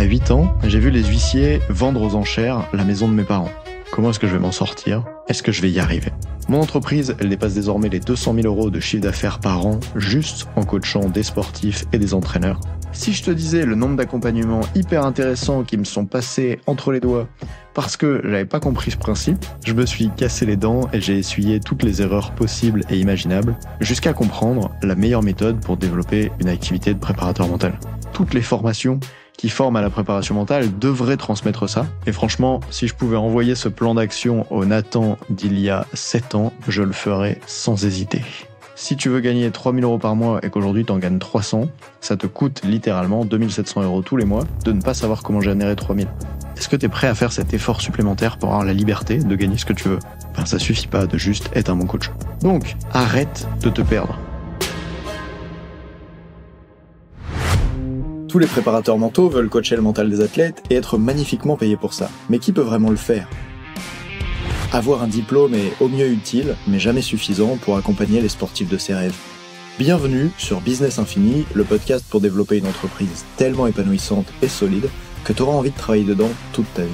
À 8 ans, j'ai vu les huissiers vendre aux enchères la maison de mes parents. Comment est-ce que je vais m'en sortir ? Est-ce que je vais y arriver ? Mon entreprise, elle dépasse désormais les 200 000 € de chiffre d'affaires par an, juste en coachant des sportifs et des entraîneurs. Si je te disais le nombre d'accompagnements hyper intéressants qui me sont passés entre les doigts parce que j'avais pas compris ce principe, je me suis cassé les dents et j'ai essuyé toutes les erreurs possibles et imaginables jusqu'à comprendre la meilleure méthode pour développer une activité de préparateur mental. Toutes les formations qui forment à la préparation mentale devraient transmettre ça. Et franchement, si je pouvais envoyer ce plan d'action au Nathan d'il y a 7 ans, je le ferais sans hésiter. Si tu veux gagner 3 000 € par mois et qu'aujourd'hui tu en gagnes 300, ça te coûte littéralement 2 700 € tous les mois de ne pas savoir comment générer 3 000. Est-ce que tu es prêt à faire cet effort supplémentaire pour avoir la liberté de gagner ce que tu veux ? Ça suffit pas de juste être un bon coach. Donc, arrête de te perdre. Tous les préparateurs mentaux veulent coacher le mental des athlètes et être magnifiquement payés pour ça. Mais qui peut vraiment le faire ? Avoir un diplôme est au mieux utile, mais jamais suffisant pour accompagner les sportifs de ses rêves. Bienvenue sur Business Infini, le podcast pour développer une entreprise tellement épanouissante et solide que tu auras envie de travailler dedans toute ta vie.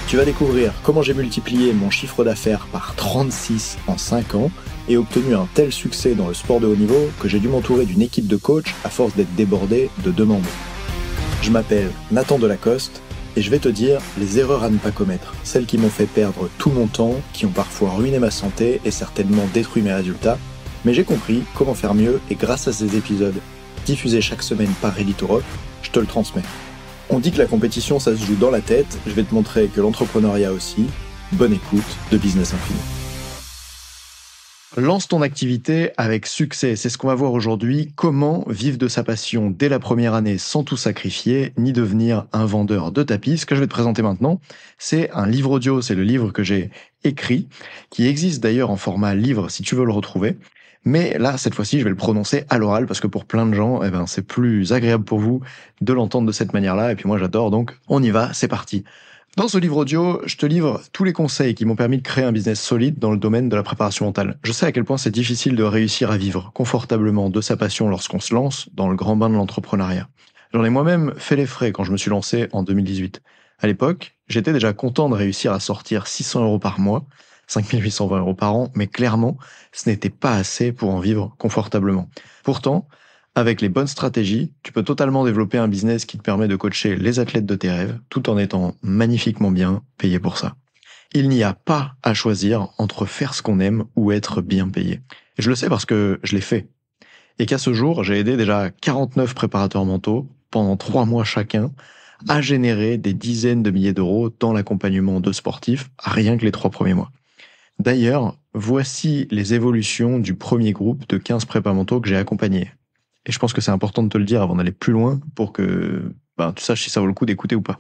Tu vas découvrir comment j'ai multiplié mon chiffre d'affaires par 36 en 5 ans et obtenu un tel succès dans le sport de haut niveau que j'ai dû m'entourer d'une équipe de coachs à force d'être débordé de demandes. Je m'appelle Nathan Delacoste et je vais te dire les erreurs à ne pas commettre, celles qui m'ont fait perdre tout mon temps, qui ont parfois ruiné ma santé et certainement détruit mes résultats, mais j'ai compris comment faire mieux et grâce à ces épisodes diffusés chaque semaine par Ready to Rock, je te le transmets. On dit que la compétition ça se joue dans la tête, je vais te montrer que l'entrepreneuriat aussi. Bonne écoute de Business Infini. Lance ton activité avec succès, c'est ce qu'on va voir aujourd'hui. Comment vivre de sa passion dès la première année sans tout sacrifier, ni devenir un vendeur de tapis. Ce que je vais te présenter maintenant, c'est un livre audio, c'est le livre que j'ai écrit, qui existe d'ailleurs en format livre si tu veux le retrouver. Mais là, cette fois-ci, je vais le prononcer à l'oral parce que pour plein de gens, c'est plus agréable pour vous de l'entendre de cette manière-là. Et puis moi, j'adore, donc on y va, c'est parti. Dans ce livre audio, je te livre tous les conseils qui m'ont permis de créer un business solide dans le domaine de la préparation mentale. Je sais à quel point c'est difficile de réussir à vivre confortablement de sa passion lorsqu'on se lance dans le grand bain de l'entrepreneuriat. J'en ai moi-même fait les frais quand je me suis lancé en 2018. À l'époque, j'étais déjà content de réussir à sortir 600 € par mois, 5 820 € par an, mais clairement, ce n'était pas assez pour en vivre confortablement. Pourtant, avec les bonnes stratégies, tu peux totalement développer un business qui te permet de coacher les athlètes de tes rêves, tout en étant magnifiquement bien payé pour ça. Il n'y a pas à choisir entre faire ce qu'on aime ou être bien payé. Et je le sais parce que je l'ai fait. Et qu'à ce jour, j'ai aidé déjà 49 préparateurs mentaux, pendant 3 mois chacun, à générer des dizaines de milliers d'euros dans l'accompagnement de sportifs, rien que les 3 premiers mois. D'ailleurs, voici les évolutions du premier groupe de 15 prépas mentaux que j'ai accompagnés. Et je pense que c'est important de te le dire avant d'aller plus loin pour que tu saches si ça vaut le coup d'écouter ou pas.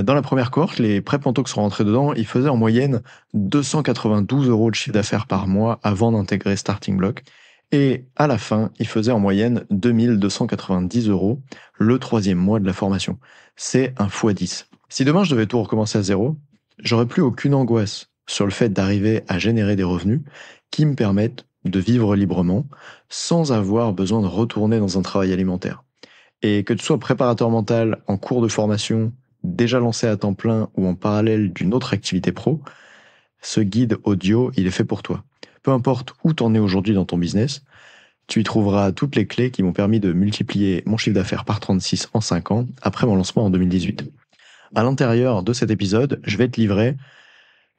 Dans la première cohorte, les prép mentaux qui sont rentrés dedans, ils faisaient en moyenne 292 € de chiffre d'affaires par mois avant d'intégrer Starting Block. Et à la fin, ils faisaient en moyenne 2290 € le 3e mois de la formation. C'est un x10. Si demain je devais tout recommencer à zéro, j'aurais plus aucune angoisse sur le fait d'arriver à générer des revenus qui me permettent de vivre librement sans avoir besoin de retourner dans un travail alimentaire. Et que tu sois préparateur mental en cours de formation, déjà lancé à temps plein ou en parallèle d'une autre activité pro, ce guide audio, il est fait pour toi. Peu importe où t'en es aujourd'hui dans ton business, tu y trouveras toutes les clés qui m'ont permis de multiplier mon chiffre d'affaires par 36 en 5 ans après mon lancement en 2018. À l'intérieur de cet épisode, je vais te livrer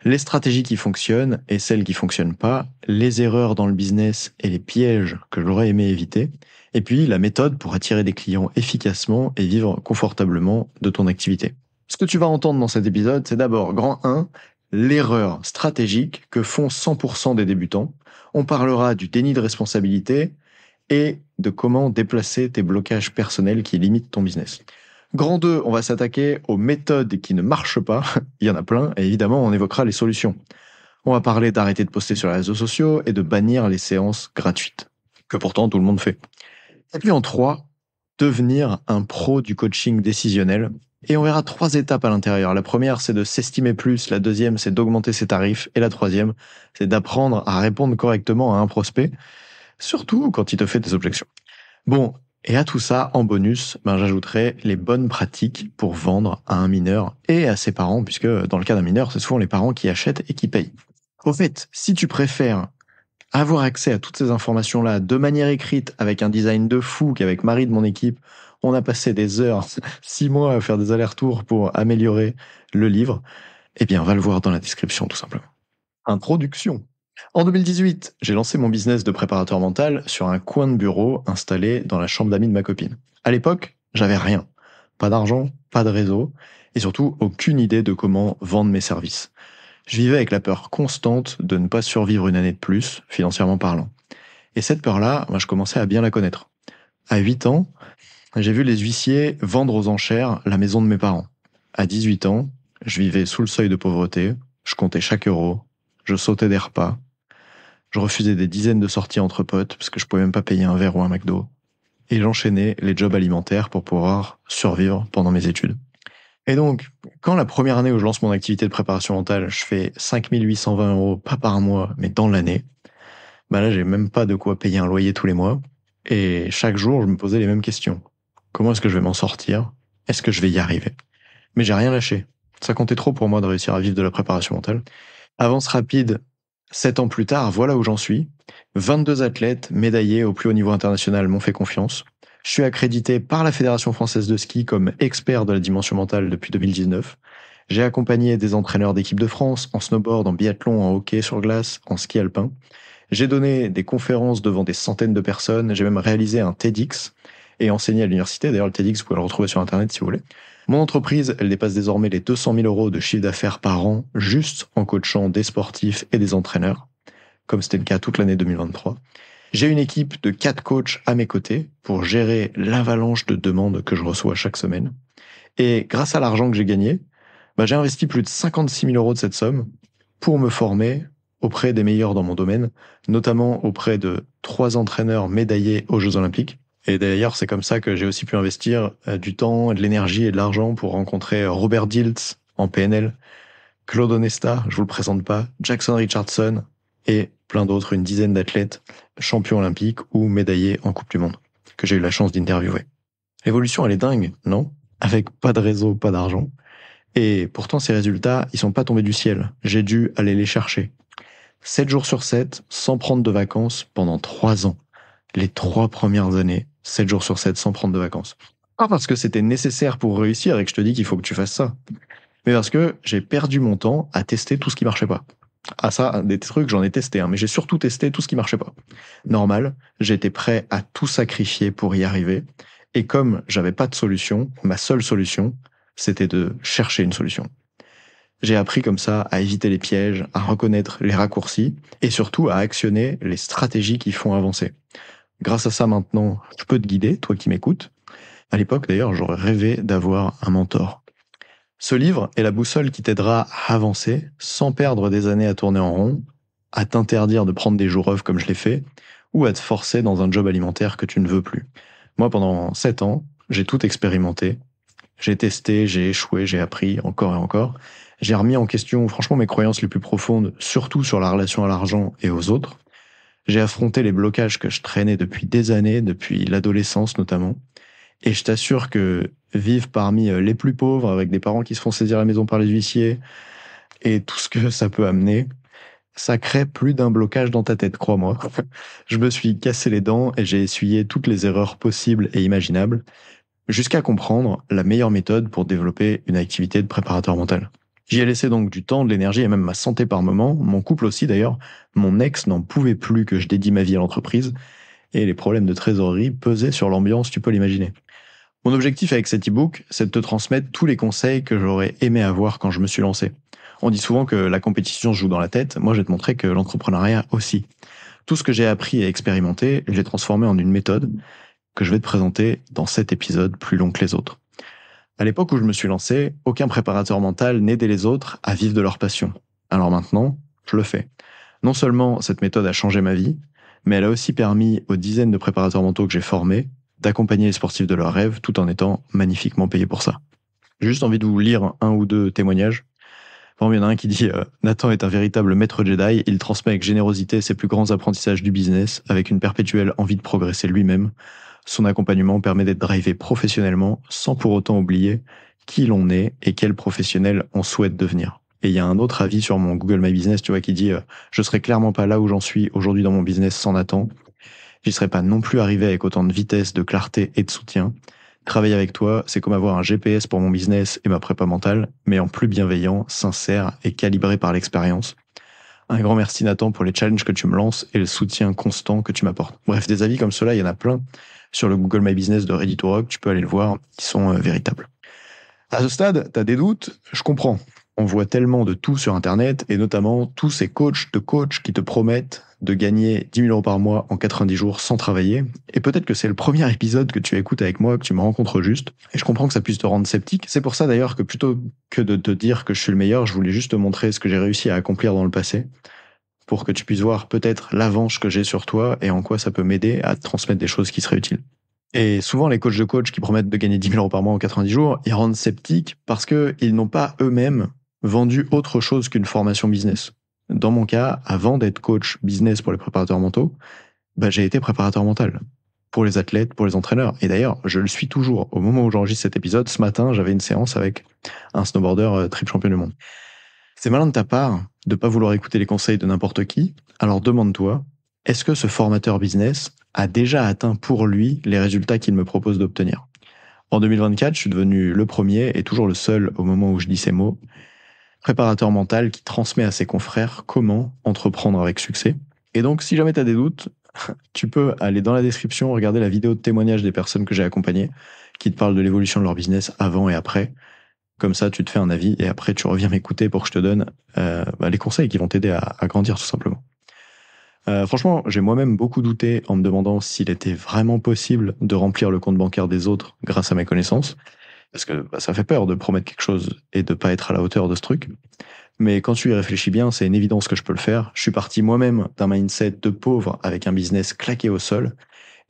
les stratégies qui fonctionnent et celles qui fonctionnent pas, les erreurs dans le business et les pièges que j'aurais aimé éviter, et puis la méthode pour attirer des clients efficacement et vivre confortablement de ton activité. Ce que tu vas entendre dans cet épisode, c'est d'abord, grand 1, l'erreur stratégique que font 100% des débutants. On parlera du déni de responsabilité et de comment déplacer tes blocages personnels qui limitent ton business. Grand 2, on va s'attaquer aux méthodes qui ne marchent pas. Il y en a plein, et évidemment, on évoquera les solutions. On va parler d'arrêter de poster sur les réseaux sociaux et de bannir les séances gratuites, que pourtant tout le monde fait. Et puis en 3, devenir un pro du coaching décisionnel. Et on verra 3 étapes à l'intérieur. La première, c'est de s'estimer plus. La deuxième, c'est d'augmenter ses tarifs. Et la troisième, c'est d'apprendre à répondre correctement à un prospect, surtout quand il te fait des objections. Bon, Et à tout ça, en bonus, j'ajouterai les bonnes pratiques pour vendre à un mineur et à ses parents, puisque dans le cas d'un mineur, c'est souvent les parents qui achètent et qui payent. Au fait, si tu préfères avoir accès à toutes ces informations-là de manière écrite, avec un design de fou, qu'avec Marie de mon équipe, on a passé des heures, 6 mois à faire des allers-retours pour améliorer le livre, eh bien, va le voir dans la description, tout simplement. Introduction. En 2018, j'ai lancé mon business de préparateur mental sur un coin de bureau installé dans la chambre d'amis de ma copine. À l'époque, j'avais rien. Pas d'argent, pas de réseau, et surtout aucune idée de comment vendre mes services. Je vivais avec la peur constante de ne pas survivre une année de plus, financièrement parlant. Et cette peur-là, je commençais à bien la connaître. À 8 ans, j'ai vu les huissiers vendre aux enchères la maison de mes parents. À 18 ans, je vivais sous le seuil de pauvreté, je comptais chaque euro, je sautais des repas, je refusais des dizaines de sorties entre potes parce que je pouvais même pas payer un verre ou un McDo. Et j'enchaînais les jobs alimentaires pour pouvoir survivre pendant mes études. Et donc, quand la première année où je lance mon activité de préparation mentale, je fais 5 820 euros, pas par mois, mais dans l'année, là, j'ai même pas de quoi payer un loyer tous les mois. Et chaque jour, je me posais les mêmes questions. Comment est-ce que je vais m'en sortir? Est-ce que je vais y arriver? Mais j'ai rien lâché. Ça comptait trop pour moi de réussir à vivre de la préparation mentale. Avance rapide, 7 ans plus tard, voilà où j'en suis. 22 athlètes médaillés au plus haut niveau international m'ont fait confiance. Je suis accrédité par la Fédération française de ski comme expert de la dimension mentale depuis 2019. J'ai accompagné des entraîneurs d'équipe de France en snowboard, en biathlon, en hockey sur glace, en ski alpin. J'ai donné des conférences devant des centaines de personnes. J'ai même réalisé un TEDx et enseigné à l'université. D'ailleurs, le TEDx, vous pouvez le retrouver sur Internet si vous voulez. Mon entreprise, elle dépasse désormais les 200 000 euros de chiffre d'affaires par an, juste en coachant des sportifs et des entraîneurs, comme c'était le cas toute l'année 2023. J'ai une équipe de 4 coachs à mes côtés pour gérer l'avalanche de demandes que je reçois chaque semaine. Et grâce à l'argent que j'ai gagné, j'ai investi plus de 56 000 euros de cette somme pour me former auprès des meilleurs dans mon domaine, notamment auprès de 3 entraîneurs médaillés aux Jeux Olympiques. Et d'ailleurs, c'est comme ça que j'ai aussi pu investir du temps, de l'énergie et de l'argent pour rencontrer Robert Dilts en PNL, Claude Onesta, je vous le présente pas, Jackson Richardson et plein d'autres, une dizaine d'athlètes champions olympiques ou médaillés en Coupe du Monde, que j'ai eu la chance d'interviewer. L'évolution, elle est dingue, non? Avec pas de réseau, pas d'argent. Et pourtant, ces résultats, ils sont pas tombés du ciel. J'ai dû aller les chercher. 7 jours sur 7, sans prendre de vacances pendant 3 ans. Les 3 premières années, 7 jours sur 7, sans prendre de vacances. Pas parce que c'était nécessaire pour réussir et que je te dis qu'il faut que tu fasses ça, mais parce que j'ai perdu mon temps à tester tout ce qui marchait pas. Ah ça, des trucs, j'en ai testé, mais j'ai surtout testé tout ce qui marchait pas. Normal, j'étais prêt à tout sacrifier pour y arriver, et comme j'avais pas de solution, ma seule solution, c'était de chercher une solution. J'ai appris comme ça à éviter les pièges, à reconnaître les raccourcis, et surtout à actionner les stratégies qui font avancer. Grâce à ça, maintenant, je peux te guider, toi qui m'écoutes. À l'époque, d'ailleurs, j'aurais rêvé d'avoir un mentor. Ce livre est la boussole qui t'aidera à avancer sans perdre des années à tourner en rond, à t'interdire de prendre des jours off comme je l'ai fait, ou à te forcer dans un job alimentaire que tu ne veux plus. Moi, pendant 7 ans, j'ai tout expérimenté. J'ai testé, j'ai échoué, j'ai appris encore et encore. J'ai remis en question, franchement, mes croyances les plus profondes, surtout sur la relation à l'argent et aux autres. J'ai affronté les blocages que je traînais depuis des années, depuis l'adolescence notamment. Et je t'assure que vivre parmi les plus pauvres, avec des parents qui se font saisir la maison par les huissiers, et tout ce que ça peut amener, ça crée plus d'un blocage dans ta tête, crois-moi. Je me suis cassé les dents et j'ai essuyé toutes les erreurs possibles et imaginables, jusqu'à comprendre la meilleure méthode pour développer une activité de préparateur mental. J'y ai laissé donc du temps, de l'énergie et même ma santé par moment, mon couple aussi d'ailleurs. Mon ex n'en pouvait plus que je dédie ma vie à l'entreprise, et les problèmes de trésorerie pesaient sur l'ambiance, tu peux l'imaginer. Mon objectif avec cet e-book, c'est de te transmettre tous les conseils que j'aurais aimé avoir quand je me suis lancé. On dit souvent que la compétition se joue dans la tête, moi je vais te montrer que l'entrepreneuriat aussi. Tout ce que j'ai appris et expérimenté, je l'ai transformé en une méthode que je vais te présenter dans cet épisode plus long que les autres. À l'époque où je me suis lancé, aucun préparateur mental n'aidait les autres à vivre de leur passion. Alors maintenant, je le fais. Non seulement cette méthode a changé ma vie, mais elle a aussi permis aux dizaines de préparateurs mentaux que j'ai formés d'accompagner les sportifs de leurs rêves tout en étant magnifiquement payés pour ça. J'ai juste envie de vous lire un ou deux témoignages. Par exemple, il y en a un qui dit Nathan est un véritable maître Jedi, il transmet avec générosité ses plus grands apprentissages du business avec une perpétuelle envie de progresser lui-même. Son accompagnement permet d'être drivé professionnellement sans pour autant oublier qui l'on est et quel professionnel on souhaite devenir. Et il y a un autre avis sur mon Google My Business, tu vois, qui dit je serais clairement pas là où j'en suis aujourd'hui dans mon business sans Nathan. J'y serais pas non plus arrivé avec autant de vitesse, de clarté et de soutien. Travailler avec toi, c'est comme avoir un GPS pour mon business et ma prépa mentale, mais en plus bienveillant, sincère et calibré par l'expérience. Un grand merci Nathan pour les challenges que tu me lances et le soutien constant que tu m'apportes. Bref, des avis comme cela, il y en a plein sur le Google My Business de Ready to Rock, tu peux aller le voir, ils sont véritables. À ce stade, tu as des doutes, je comprends. On voit tellement de tout sur Internet, et notamment tous ces coachs qui te promettent de gagner 10 000 euros par mois en 90 jours sans travailler. Et peut-être que c'est le premier épisode que tu écoutes avec moi, que tu me rencontres juste. Et je comprends que ça puisse te rendre sceptique. C'est pour ça d'ailleurs que plutôt que de te dire que je suis le meilleur, je voulais juste te montrer ce que j'ai réussi à accomplir dans le passé, pour que tu puisses voir peut-être l'avance que j'ai sur toi et en quoi ça peut m'aider à te transmettre des choses qui seraient utiles. Et souvent, les coachs qui promettent de gagner 10 000 euros par mois en 90 jours, ils rendent sceptiques parce qu'ils n'ont pas eux-mêmes vendu autre chose qu'une formation business. Dans mon cas, avant d'être coach business pour les préparateurs mentaux, j'ai été préparateur mental pour les athlètes, pour les entraîneurs. Et d'ailleurs, je le suis toujours. Au moment où j'enregistre cet épisode, ce matin, j'avais une séance avec un snowboarder triple champion du monde. C'est malin de ta part de pas vouloir écouter les conseils de n'importe qui. Alors demande-toi, est-ce que ce formateur business a déjà atteint pour lui les résultats qu'il me propose d'obtenir? En 2024, je suis devenu le premier et toujours le seul au moment où je dis ces mots, préparateur mental qui transmet à ses confrères comment entreprendre avec succès. Et donc, si jamais tu as des doutes, tu peux aller dans la description, regarder la vidéo de témoignage des personnes que j'ai accompagnées, qui te parlent de l'évolution de leur business avant et après. Comme ça, tu te fais un avis et après, tu reviens m'écouter pour que je te donne les conseils qui vont t'aider à grandir tout simplement. Franchement, j'ai moi-même beaucoup douté en me demandant s'il était vraiment possible de remplir le compte bancaire des autres grâce à mes connaissances. Parce que ça fait peur de promettre quelque chose et de pas être à la hauteur de ce truc. Mais quand tu y réfléchis bien, c'est une évidence que je peux le faire. Je suis parti moi-même d'un mindset de pauvre avec un business claqué au sol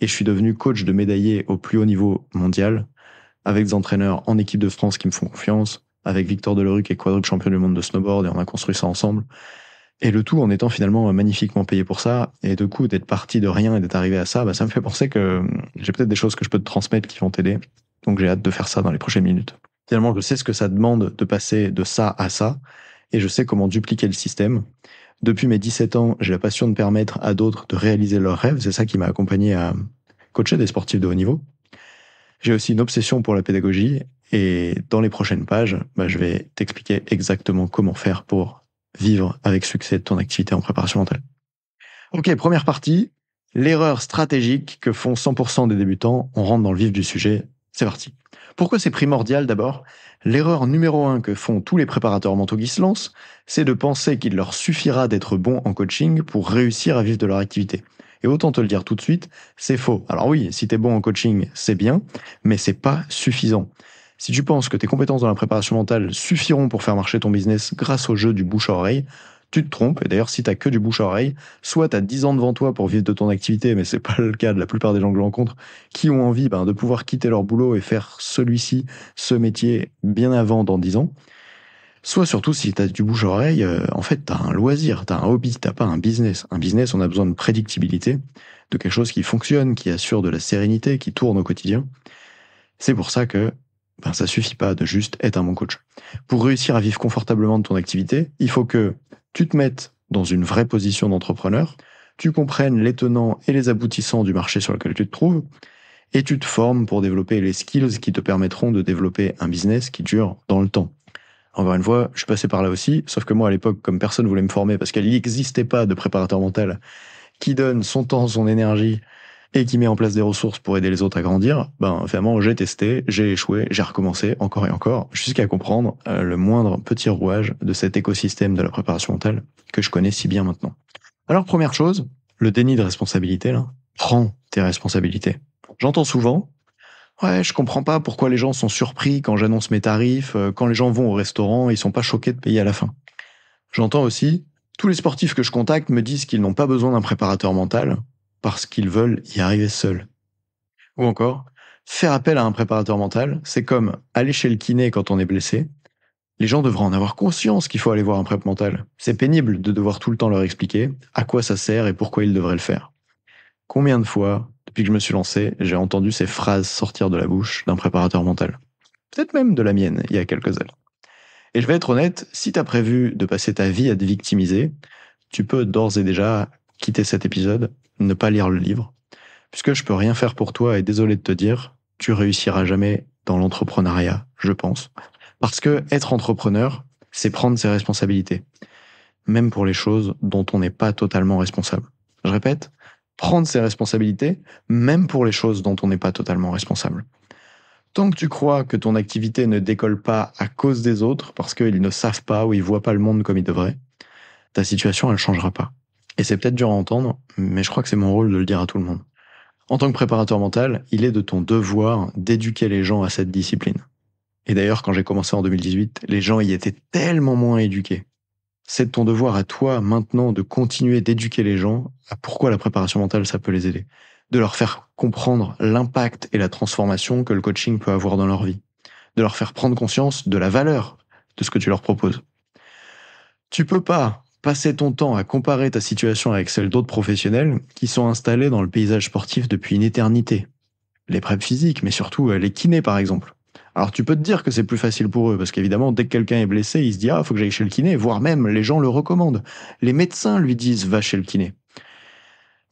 et je suis devenu coach de médaillé au plus haut niveau mondial avec des entraîneurs en équipe de France qui me font confiance, avec Victor Delerue qui est quadruple champion du monde de snowboard et on a construit ça ensemble. Et le tout en étant finalement magnifiquement payé pour ça. Et du coup, d'être parti de rien et d'être arrivé à ça, ça me fait penser que j'ai peut-être des choses que je peux te transmettre qui vont t'aider. Donc j'ai hâte de faire ça dans les prochaines minutes. Finalement, je sais ce que ça demande de passer de ça à ça, et je sais comment dupliquer le système. Depuis mes 17 ans, j'ai la passion de permettre à d'autres de réaliser leurs rêves. C'est ça qui m'a accompagné à coacher des sportifs de haut niveau. J'ai aussi une obsession pour la pédagogie, et dans les prochaines pages, je vais t'expliquer exactement comment faire pour vivre avec succès de ton activité en préparation mentale. Ok, première partie, l'erreur stratégique que font 100% des débutants. On rentre dans le vif du sujet, c'est parti. Pourquoi c'est primordial d'abord? L'erreur numéro 1 que font tous les préparateurs mentaux qui se lancent, c'est de penser qu'il leur suffira d'être bon en coaching pour réussir à vivre de leur activité. Et autant te le dire tout de suite, c'est faux. Alors oui, si t'es bon en coaching, c'est bien, mais c'est pas suffisant. Si tu penses que tes compétences dans la préparation mentale suffiront pour faire marcher ton business grâce au jeu du bouche à oreille, tu te trompes. Et d'ailleurs, si t'as que du bouche à oreille, soit t'as 10 ans devant toi pour vivre de ton activité, mais c'est pas le cas de la plupart des gens que je rencontre, qui ont envie de pouvoir quitter leur boulot et faire celui-ci, ce métier, bien avant, dans 10 ans. Soit surtout, si t'as du bouche à oreille, en fait, t'as un loisir, t'as un hobby, t'as pas un business. Un business, on a besoin de prédictibilité, de quelque chose qui fonctionne, qui assure de la sérénité, qui tourne au quotidien. C'est pour ça que ça suffit pas de juste être un bon coach. Pour réussir à vivre confortablement de ton activité, il faut que tu te mettes dans une vraie position d'entrepreneur, tu comprennes les tenants et les aboutissants du marché sur lequel tu te trouves, et tu te formes pour développer les skills qui te permettront de développer un business qui dure dans le temps. Encore une fois, je suis passé par là aussi, sauf que moi à l'époque, comme personne voulait me former parce qu'il n'existait pas de préparateur mental qui donne son temps, son énergie et qui met en place des ressources pour aider les autres à grandir, finalement j'ai testé, j'ai échoué, j'ai recommencé encore et encore, jusqu'à comprendre le moindre petit rouage de cet écosystème de la préparation mentale que je connais si bien maintenant. Alors première chose, le déni de responsabilité, là, prends tes responsabilités. J'entends souvent, ouais, je comprends pas pourquoi les gens sont surpris quand j'annonce mes tarifs, quand les gens vont au restaurant, ils sont pas choqués de payer à la fin. J'entends aussi, tous les sportifs que je contacte me disent qu'ils n'ont pas besoin d'un préparateur mental parce qu'ils veulent y arriver seuls. Ou encore, faire appel à un préparateur mental, c'est comme aller chez le kiné quand on est blessé. Les gens devraient en avoir conscience qu'il faut aller voir un prép mental. C'est pénible de devoir tout le temps leur expliquer à quoi ça sert et pourquoi ils devraient le faire. Combien de fois, Depuis que je me suis lancé, j'ai entendu ces phrases sortir de la bouche d'un préparateur mental. Peut-être même de la mienne, il y a quelques années. Et je vais être honnête, si tu as prévu de passer ta vie à te victimiser, tu peux d'ores et déjà quitter cet épisode, ne pas lire le livre, puisque je peux rien faire pour toi et désolé de te dire, tu réussiras jamais dans l'entrepreneuriat, je pense. Parce que être entrepreneur, c'est prendre ses responsabilités, même pour les choses dont on n'est pas totalement responsable. Je répète, prendre ses responsabilités, même pour les choses dont on n'est pas totalement responsable. Tant que tu crois que ton activité ne décolle pas à cause des autres, parce qu'ils ne savent pas ou ils voient pas le monde comme ils devraient, ta situation, elle changera pas. Et c'est peut-être dur à entendre, mais je crois que c'est mon rôle de le dire à tout le monde. En tant que préparateur mental, il est de ton devoir d'éduquer les gens à cette discipline. Et d'ailleurs, quand j'ai commencé en 2018, les gens y étaient tellement moins éduqués. C'est de ton devoir à toi maintenant de continuer d'éduquer les gens à pourquoi la préparation mentale, ça peut les aider. De leur faire comprendre l'impact et la transformation que le coaching peut avoir dans leur vie. De leur faire prendre conscience de la valeur de ce que tu leur proposes. Tu peux pas passer ton temps à comparer ta situation avec celle d'autres professionnels qui sont installés dans le paysage sportif depuis une éternité. Les préps physiques, mais surtout les kinés par exemple. Alors tu peux te dire que c'est plus facile pour eux, parce qu'évidemment, dès que quelqu'un est blessé, il se dit « Ah, faut que j'aille chez le kiné », voire même les gens le recommandent. Les médecins lui disent « Va chez le kiné ».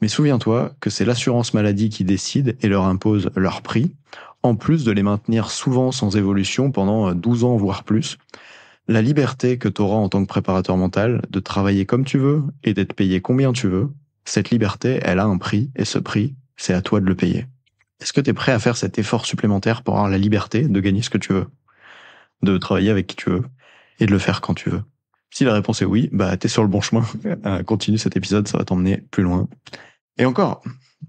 Mais souviens-toi que c'est l'assurance maladie qui décide et leur impose leur prix, en plus de les maintenir souvent sans évolution pendant 12 ans, voire plus. La liberté que tu auras en tant que préparateur mental de travailler comme tu veux et d'être payé combien tu veux, cette liberté, elle a un prix, et ce prix, c'est à toi de le payer. Est-ce que tu es prêt à faire cet effort supplémentaire pour avoir la liberté de gagner ce que tu veux, de travailler avec qui tu veux et de le faire quand tu veux? Si la réponse est oui, bah t'es sur le bon chemin. Continue cet épisode, ça va t'emmener plus loin. Et encore,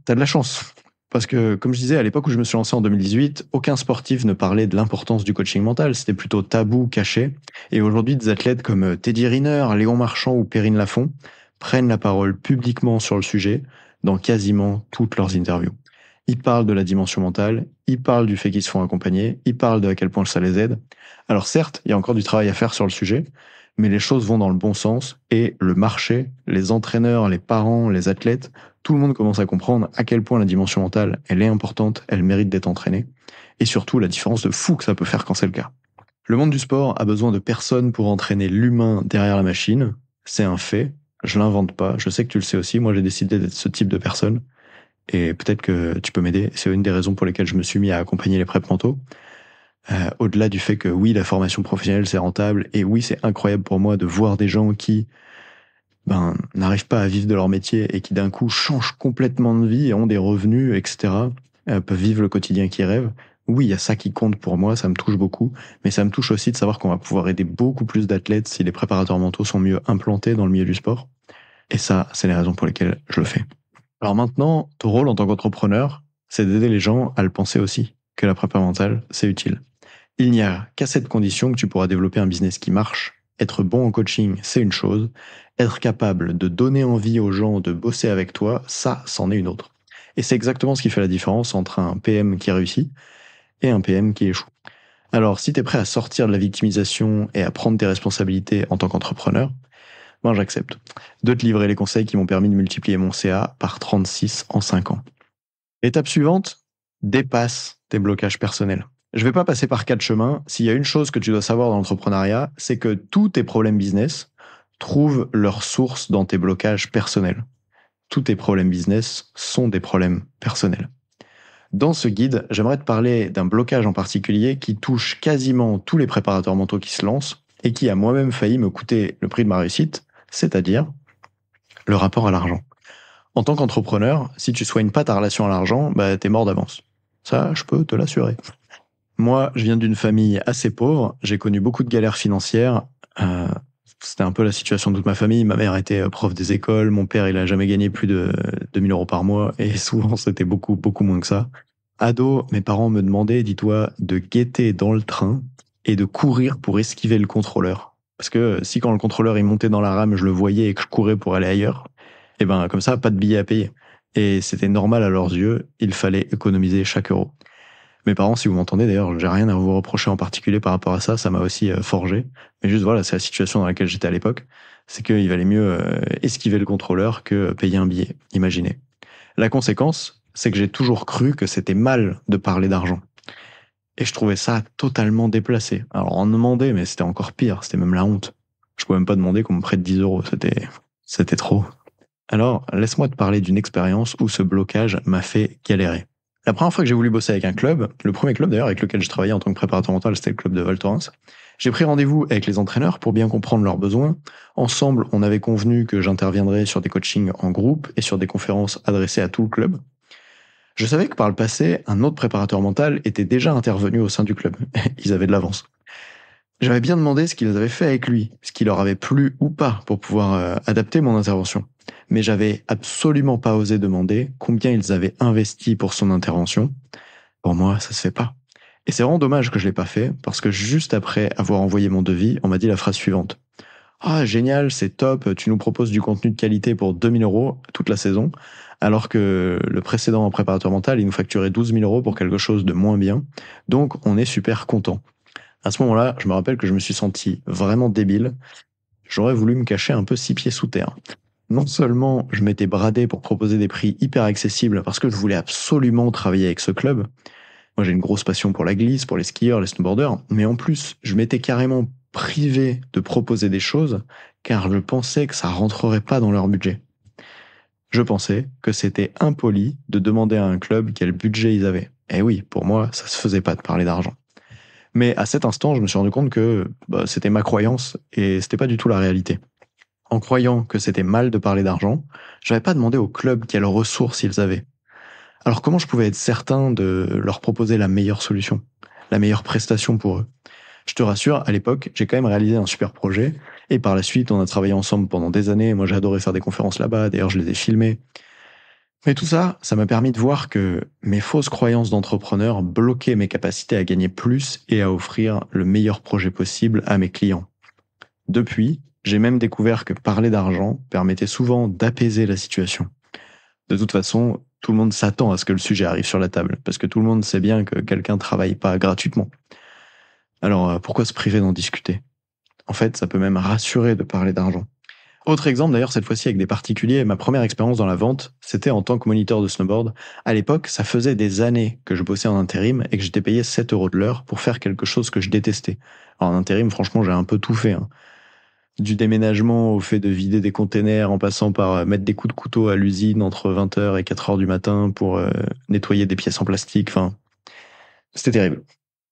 t'as de la chance. Parce que, comme je disais, à l'époque où je me suis lancé en 2018, aucun sportif ne parlait de l'importance du coaching mental. C'était plutôt tabou, caché. Et aujourd'hui, des athlètes comme Teddy Riner, Léon Marchand ou Perrine Lafont prennent la parole publiquement sur le sujet dans quasiment toutes leurs interviews. Ils parlent de la dimension mentale, ils parlent du fait qu'ils se font accompagner, ils parlent de à quel point ça les aide. Alors certes, il y a encore du travail à faire sur le sujet, mais les choses vont dans le bon sens et le marché, les entraîneurs, les parents, les athlètes, tout le monde commence à comprendre à quel point la dimension mentale, elle est importante, elle mérite d'être entraînée, et surtout la différence de fou que ça peut faire quand c'est le cas. Le monde du sport a besoin de personnes pour entraîner l'humain derrière la machine, c'est un fait, je l'invente pas, je sais que tu le sais aussi, moi j'ai décidé d'être ce type de personne, et peut-être que tu peux m'aider, c'est une des raisons pour lesquelles je me suis mis à accompagner les préps mentaux. Au-delà du fait que oui, la formation professionnelle c'est rentable, et oui, c'est incroyable pour moi de voir des gens qui n'arrivent pas à vivre de leur métier et qui d'un coup changent complètement de vie et ont des revenus, etc., peuvent vivre le quotidien qu'ils rêvent. Oui, il y a ça qui compte pour moi, ça me touche beaucoup, mais ça me touche aussi de savoir qu'on va pouvoir aider beaucoup plus d'athlètes si les préparateurs mentaux sont mieux implantés dans le milieu du sport. Et ça, c'est les raisons pour lesquelles je le fais. Alors maintenant, ton rôle en tant qu'entrepreneur, c'est d'aider les gens à le penser aussi, que la prépa mentale, c'est utile. Il n'y a qu'à cette condition que tu pourras développer un business qui marche. Être bon en coaching, c'est une chose. Être capable de donner envie aux gens de bosser avec toi, ça, c'en est une autre. Et c'est exactement ce qui fait la différence entre un PM qui réussit et un PM qui échoue. Alors, si tu es prêt à sortir de la victimisation et à prendre tes responsabilités en tant qu'entrepreneur, j'accepte de te livrer les conseils qui m'ont permis de multiplier mon CA par 36 en 5 ans. Étape suivante, dépasse tes blocages personnels. Je vais pas passer par 4 chemins. S'il y a une chose que tu dois savoir dans l'entrepreneuriat, c'est que tous tes problèmes business trouvent leur source dans tes blocages personnels. Tous tes problèmes business sont des problèmes personnels. Dans ce guide, j'aimerais te parler d'un blocage en particulier qui touche quasiment tous les préparateurs mentaux qui se lancent et qui a moi-même failli me coûter le prix de ma réussite, c'est-à-dire le rapport à l'argent. En tant qu'entrepreneur, si tu soignes pas ta relation à l'argent, t'es mort d'avance. Ça, je peux te l'assurer. Moi, je viens d'une famille assez pauvre, j'ai connu beaucoup de galères financières. C'était un peu la situation de toute ma famille. Ma mère était prof des écoles, mon père, il a jamais gagné plus de 2000 euros par mois, et souvent c'était beaucoup, beaucoup moins que ça. Ado, mes parents me demandaient, dis-toi, de guetter dans le train et de courir pour esquiver le contrôleur. Parce que si quand le contrôleur il montait dans la rame, je le voyais et que je courais pour aller ailleurs, comme ça, pas de billets à payer. Et c'était normal à leurs yeux, il fallait économiser chaque euro. Mes parents, si vous m'entendez, d'ailleurs, j'ai rien à vous reprocher en particulier par rapport à ça, ça m'a aussi forgé. Mais juste voilà, c'est la situation dans laquelle j'étais à l'époque. C'est qu'il valait mieux esquiver le contrôleur que payer un billet, imaginez. La conséquence, c'est que j'ai toujours cru que c'était mal de parler d'argent. Et je trouvais ça totalement déplacé. Alors, on demandait, mais c'était encore pire, c'était même la honte. Je pouvais même pas demander qu'on me prête 10 euros, c'était trop. Alors, laisse-moi te parler d'une expérience où ce blocage m'a fait galérer. La première fois que j'ai voulu bosser avec un club, le premier club d'ailleurs avec lequel je travaillais en tant que préparateur mental, c'était le club de Val Thorens. J'ai pris rendez-vous avec les entraîneurs pour bien comprendre leurs besoins. Ensemble, on avait convenu que j'interviendrais sur des coachings en groupe et sur des conférences adressées à tout le club. Je savais que par le passé, un autre préparateur mental était déjà intervenu au sein du club. Ils avaient de l'avance. J'avais bien demandé ce qu'ils avaient fait avec lui, ce qui leur avait plu ou pas pour pouvoir adapter mon intervention. Mais j'avais absolument pas osé demander combien ils avaient investi pour son intervention. Pour moi, ça se fait pas. Et c'est vraiment dommage que je l'ai pas fait, parce que juste après avoir envoyé mon devis, on m'a dit la phrase suivante. Ah, génial, c'est top, tu nous proposes du contenu de qualité pour 2000 euros toute la saison, alors que le précédent préparateur mental, il nous facturait 12 000 euros pour quelque chose de moins bien. Donc, on est super content. À ce moment-là, je me rappelle que je me suis senti vraiment débile. J'aurais voulu me cacher un peu 6 pieds sous terre. Non seulement je m'étais bradé pour proposer des prix hyper accessibles parce que je voulais absolument travailler avec ce club. Moi, j'ai une grosse passion pour la glisse, pour les skieurs, les snowboarders, mais en plus, je m'étais carrément privé de proposer des choses car je pensais que ça rentrerait pas dans leur budget. Je pensais que c'était impoli de demander à un club quel budget ils avaient. Et oui, pour moi, ça se faisait pas de parler d'argent. Mais à cet instant, je me suis rendu compte que c'était ma croyance et c'était pas du tout la réalité. En croyant que c'était mal de parler d'argent, je n'avais pas demandé au club quelles ressources ils avaient. Alors comment je pouvais être certain de leur proposer la meilleure solution, la meilleure prestation pour eux? Je te rassure, à l'époque, j'ai quand même réalisé un super projet et par la suite, on a travaillé ensemble pendant des années. Moi, j'ai adoré faire des conférences là-bas, d'ailleurs, je les ai filmées. Mais tout ça, ça m'a permis de voir que mes fausses croyances d'entrepreneur bloquaient mes capacités à gagner plus et à offrir le meilleur projet possible à mes clients. Depuis, j'ai même découvert que parler d'argent permettait souvent d'apaiser la situation. De toute façon, tout le monde s'attend à ce que le sujet arrive sur la table, parce que tout le monde sait bien que quelqu'un ne travaille pas gratuitement. Alors, pourquoi se priver d'en discuter? En fait, ça peut même rassurer de parler d'argent. Autre exemple d'ailleurs, cette fois-ci avec des particuliers, ma première expérience dans la vente, c'était en tant que moniteur de snowboard. À l'époque, ça faisait des années que je bossais en intérim et que j'étais payé 7 euros de l'heure pour faire quelque chose que je détestais. Alors en intérim, franchement, j'ai un peu tout fait, hein. Du déménagement au fait de vider des containers en passant par mettre des coups de couteau à l'usine entre 20 h et 4 h du matin pour nettoyer des pièces en plastique, enfin, c'était terrible.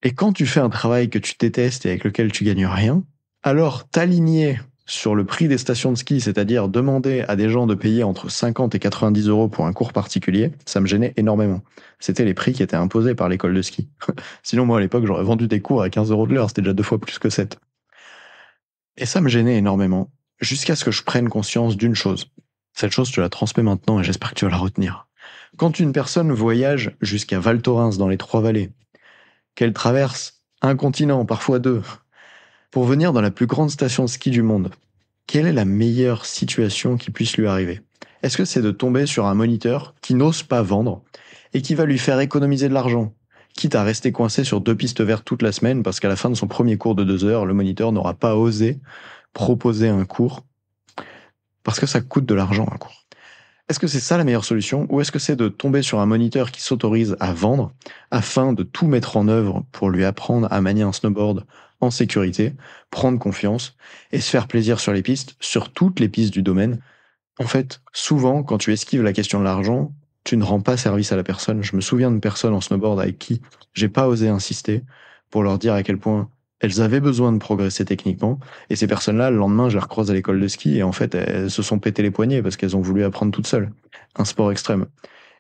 Et quand tu fais un travail que tu détestes et avec lequel tu gagnes rien, alors t'aligner sur le prix des stations de ski, c'est-à-dire demander à des gens de payer entre 50 et 90 euros pour un cours particulier, ça me gênait énormément. C'était les prix qui étaient imposés par l'école de ski. Sinon, moi, à l'époque, j'aurais vendu des cours à 15 euros de l'heure, c'était déjà 2 fois plus que 7. Et ça me gênait énormément, jusqu'à ce que je prenne conscience d'une chose. Cette chose, tu la transmets maintenant et j'espère que tu vas la retenir. Quand une personne voyage jusqu'à Val Thorens dans les Trois-Vallées, qu'elle traverse un continent, parfois deux, pour venir dans la plus grande station de ski du monde, quelle est la meilleure situation qui puisse lui arriver? Est-ce que c'est de tomber sur un moniteur qui n'ose pas vendre et qui va lui faire économiser de l'argent, quitte à rester coincé sur 2 pistes vertes toute la semaine parce qu'à la fin de son premier cours de 2 heures, le moniteur n'aura pas osé proposer un cours parce que ça coûte de l'argent un cours? Est-ce que c'est ça la meilleure solution ou est-ce que c'est de tomber sur un moniteur qui s'autorise à vendre afin de tout mettre en œuvre pour lui apprendre à manier un snowboard en sécurité, prendre confiance et se faire plaisir sur les pistes, sur toutes les pistes du domaine? En fait, souvent, quand tu esquives la question de l'argent, tu ne rends pas service à la personne. Je me souviens de personnes en snowboard avec qui j'ai pas osé insister pour leur dire à quel point elles avaient besoin de progresser techniquement. Et ces personnes-là, le lendemain, je les recroise à l'école de ski et en fait, elles se sont pété les poignets parce qu'elles ont voulu apprendre toutes seules. Un sport extrême.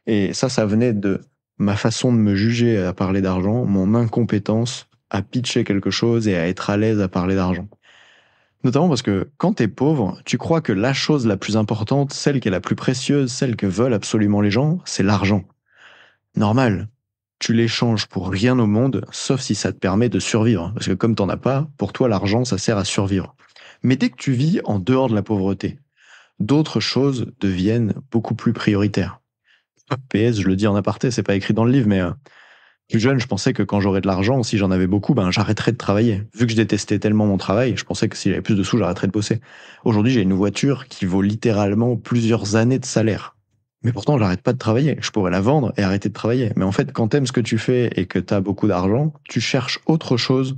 Et ça venait de ma façon de me juger à parler d'argent, mon incompétence à pitcher quelque chose et à être à l'aise à parler d'argent. Notamment parce que quand t'es pauvre, tu crois que la chose la plus importante, celle qui est la plus précieuse, celle que veulent absolument les gens, c'est l'argent. Normal. Tu l'échanges pour rien au monde, sauf si ça te permet de survivre. Parce que comme t'en as pas, pour toi l'argent ça sert à survivre. Mais dès que tu vis en dehors de la pauvreté, d'autres choses deviennent beaucoup plus prioritaires. PS, je le dis en aparté, c'est pas écrit dans le livre, mais plus jeune, je pensais que quand j'aurais de l'argent, si j'en avais beaucoup, ben j'arrêterais de travailler. Vu que je détestais tellement mon travail, je pensais que si j'avais plus de sous, j'arrêterais de bosser. Aujourd'hui, j'ai une voiture qui vaut littéralement plusieurs années de salaire. Mais pourtant, j'arrête pas de travailler. Je pourrais la vendre et arrêter de travailler. Mais en fait, quand t'aimes ce que tu fais et que t'as beaucoup d'argent, tu cherches autre chose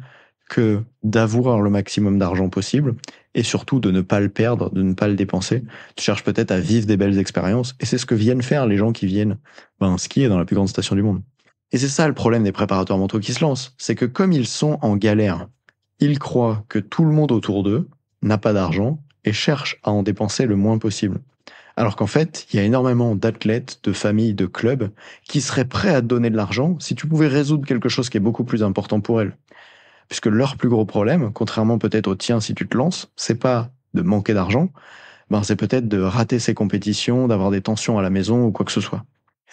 que d'avoir le maximum d'argent possible et surtout de ne pas le perdre, de ne pas le dépenser. Tu cherches peut-être à vivre des belles expériences et c'est ce que viennent faire les gens qui viennent skier dans la plus grande station du monde. Et c'est ça le problème des préparateurs mentaux qui se lancent, c'est que comme ils sont en galère, ils croient que tout le monde autour d'eux n'a pas d'argent et cherchent à en dépenser le moins possible. Alors qu'en fait, il y a énormément d'athlètes, de familles, de clubs qui seraient prêts à te donner de l'argent si tu pouvais résoudre quelque chose qui est beaucoup plus important pour elles. Puisque leur plus gros problème, contrairement peut-être au tien si tu te lances, c'est pas de manquer d'argent, c'est peut-être de rater ses compétitions, d'avoir des tensions à la maison ou quoi que ce soit.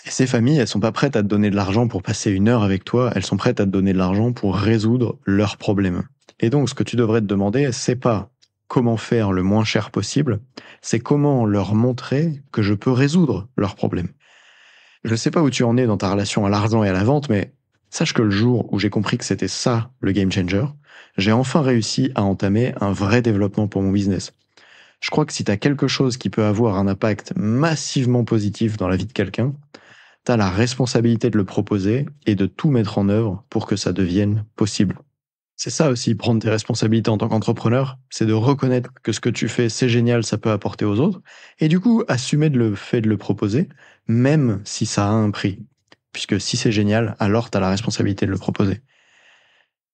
Et ces familles, elles sont pas prêtes à te donner de l'argent pour passer une heure avec toi, elles sont prêtes à te donner de l'argent pour résoudre leurs problèmes. Et donc, ce que tu devrais te demander, c'est pas comment faire le moins cher possible, c'est comment leur montrer que je peux résoudre leurs problèmes. Je sais pas où tu en es dans ta relation à l'argent et à la vente, mais sache que le jour où j'ai compris que c'était ça le game changer, j'ai enfin réussi à entamer un vrai développement pour mon business. Je crois que si tu as quelque chose qui peut avoir un impact massivement positif dans la vie de quelqu'un, tu as la responsabilité de le proposer et de tout mettre en œuvre pour que ça devienne possible. C'est ça aussi, prendre tes responsabilités en tant qu'entrepreneur, c'est de reconnaître que ce que tu fais, c'est génial, ça peut apporter aux autres, et du coup, assumer le fait de le proposer, même si ça a un prix. Puisque si c'est génial, alors tu as la responsabilité de le proposer.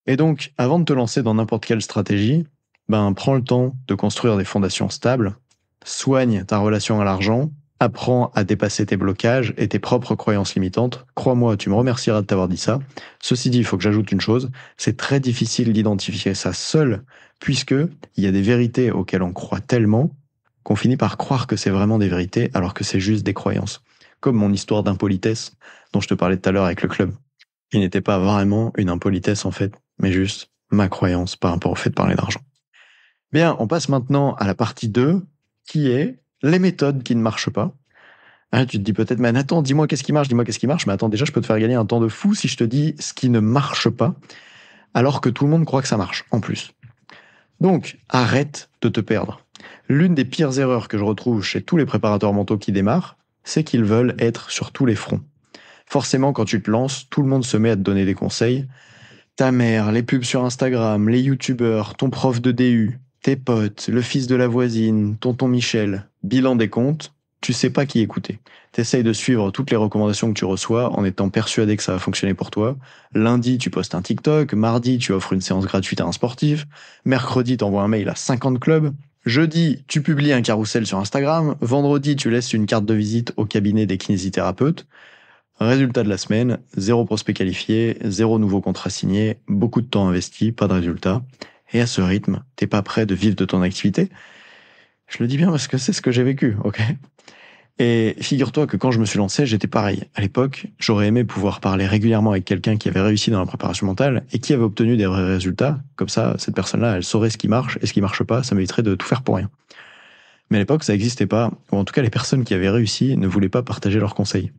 Et donc, avant de te lancer dans n'importe quelle stratégie, prends le temps de construire des fondations stables, soigne ta relation à l'argent, apprends à dépasser tes blocages et tes propres croyances limitantes. Crois-moi, tu me remercieras de t'avoir dit ça. Ceci dit, il faut que j'ajoute une chose, c'est très difficile d'identifier ça seul, puisque il y a des vérités auxquelles on croit tellement qu'on finit par croire que c'est vraiment des vérités alors que c'est juste des croyances. Comme mon histoire d'impolitesse dont je te parlais tout à l'heure avec le club. Qui n'était pas vraiment une impolitesse en fait, mais juste ma croyance par rapport au fait de parler d'argent. Bien, on passe maintenant à la partie 2, qui est les méthodes qui ne marchent pas. Ah, tu te dis peut-être, mais Nathan, dis-moi qu'est-ce qui marche, dis-moi qu'est-ce qui marche. Mais attends, déjà, je peux te faire gagner un temps de fou si je te dis ce qui ne marche pas, alors que tout le monde croit que ça marche, en plus. Donc, arrête de te perdre. L'une des pires erreurs que je retrouve chez tous les préparateurs mentaux qui démarrent, c'est qu'ils veulent être sur tous les fronts. Forcément, quand tu te lances, tout le monde se met à te donner des conseils. Ta mère, les pubs sur Instagram, les youtubeurs, ton prof de DU, tes potes, le fils de la voisine, tonton Michel, bilan des comptes, tu sais pas qui écouter. T'essayes de suivre toutes les recommandations que tu reçois en étant persuadé que ça va fonctionner pour toi. Lundi, tu postes un TikTok. Mardi, tu offres une séance gratuite à un sportif. Mercredi, t'envoies un mail à 50 clubs. Jeudi, tu publies un carrousel sur Instagram. Vendredi, tu laisses une carte de visite au cabinet des kinésithérapeutes. Résultat de la semaine, 0 prospect qualifié, 0 nouveau contrat signé, beaucoup de temps investi, pas de résultat. Et à ce rythme, t'es pas prêt de vivre de ton activité. Je le dis bien parce que c'est ce que j'ai vécu, ok? Et figure-toi que quand je me suis lancé, j'étais pareil. À l'époque, j'aurais aimé pouvoir parler régulièrement avec quelqu'un qui avait réussi dans la préparation mentale et qui avait obtenu des vrais résultats. Comme ça, cette personne-là, elle saurait ce qui marche et ce qui marche pas, ça m'éviterait de tout faire pour rien. Mais à l'époque, ça n'existait pas, ou en tout cas, les personnes qui avaient réussi ne voulaient pas partager leurs conseils.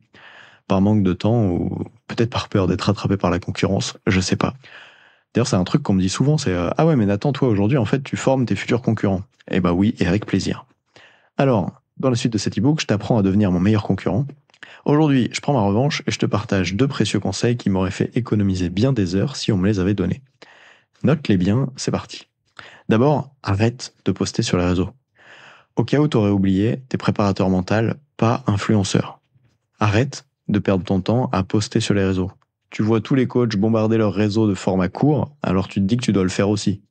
Par manque de temps ou peut-être par peur d'être rattrapé par la concurrence, je sais pas. D'ailleurs, c'est un truc qu'on me dit souvent, c'est ah ouais, mais Nathan, toi aujourd'hui, en fait, tu formes tes futurs concurrents. Eh bah oui, et avec plaisir. Alors, dans la suite de cet e-book, je t'apprends à devenir mon meilleur concurrent. Aujourd'hui, je prends ma revanche et je te partage 2 précieux conseils qui m'auraient fait économiser bien des heures si on me les avait donnés. Note-les bien, c'est parti. D'abord, arrête de poster sur les réseaux. Au cas où t'aurais oublié, t'es préparateur mental, pas influenceur. Arrête de perdre ton temps à poster sur les réseaux. Tu vois tous les coachs bombarder leur réseau de format court, alors tu te dis que tu dois le faire aussi.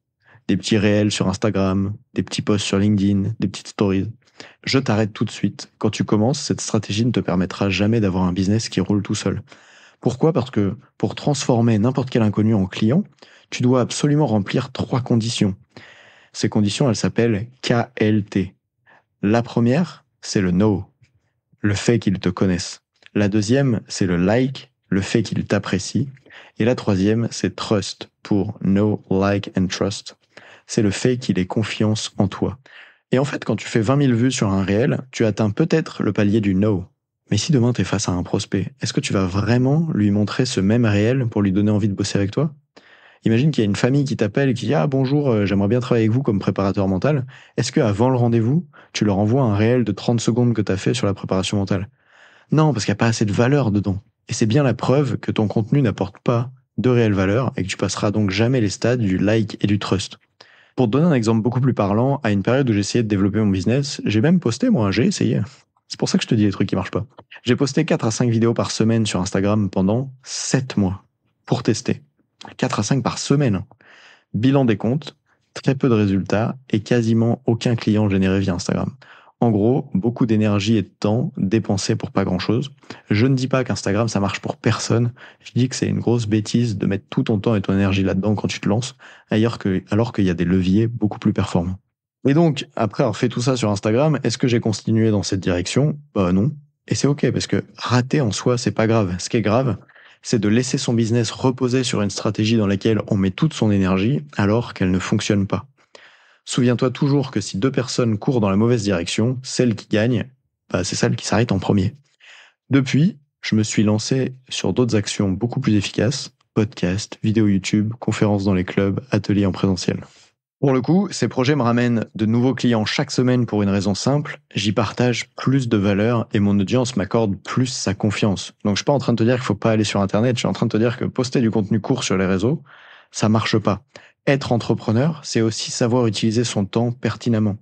Des petits réels sur Instagram, des petits posts sur LinkedIn, des petites stories. Je t'arrête tout de suite. Quand tu commences, cette stratégie ne te permettra jamais d'avoir un business qui roule tout seul. Pourquoi? Parce que pour transformer n'importe quel inconnu en client, tu dois absolument remplir 3 conditions. Ces conditions, elles s'appellent KLT. La première, c'est le know, le fait qu'ils te connaissent. La deuxième, c'est le like, le fait qu'ils t'apprécient. Et la troisième, c'est trust, pour know, like and trust. C'est le fait qu'il ait confiance en toi. Et en fait, quand tu fais 20 000 vues sur un réel, tu atteins peut-être le palier du know. Mais si demain tu es face à un prospect, est-ce que tu vas vraiment lui montrer ce même réel pour lui donner envie de bosser avec toi? Imagine qu'il y a une famille qui t'appelle et qui dit « Ah bonjour, j'aimerais bien travailler avec vous comme préparateur mental ». Est-ce qu'avant le rendez-vous, tu leur envoies un réel de 30 secondes que tu as fait sur la préparation mentale? Non, parce qu'il n'y a pas assez de valeur dedans. Et c'est bien la preuve que ton contenu n'apporte pas de réelle valeur et que tu passeras donc jamais les stades du like et du trust. Pour te donner un exemple beaucoup plus parlant, à une période où j'essayais de développer mon business, j'ai même posté, moi, j'ai essayé. C'est pour ça que je te dis les trucs qui marchent pas. J'ai posté 4 à 5 vidéos par semaine sur Instagram pendant 7 mois pour tester. 4 à 5 par semaine. Bilan des comptes, très peu de résultats et quasiment aucun client généré via Instagram. En gros, beaucoup d'énergie et de temps dépensés pour pas grand-chose. Je ne dis pas qu'Instagram ça marche pour personne, je dis que c'est une grosse bêtise de mettre tout ton temps et ton énergie là-dedans quand tu te lances, alors qu'il y a des leviers beaucoup plus performants. Et donc, après avoir fait tout ça sur Instagram, est-ce que j'ai continué dans cette direction? Bah non. Et c'est ok, parce que rater en soi, c'est pas grave. Ce qui est grave, c'est de laisser son business reposer sur une stratégie dans laquelle on met toute son énergie alors qu'elle ne fonctionne pas. Souviens-toi toujours que si deux personnes courent dans la mauvaise direction, celle qui gagne, bah, c'est celle qui s'arrête en premier. Depuis, je me suis lancé sur d'autres actions beaucoup plus efficaces, podcasts, vidéos YouTube, conférences dans les clubs, ateliers en présentiel. Pour le coup, ces projets me ramènent de nouveaux clients chaque semaine pour une raison simple, j'y partage plus de valeur et mon audience m'accorde plus sa confiance. Donc je suis pas en train de te dire qu'il faut pas aller sur Internet, je suis en train de te dire que poster du contenu court sur les réseaux, ça marche pas. Être entrepreneur, c'est aussi savoir utiliser son temps pertinemment.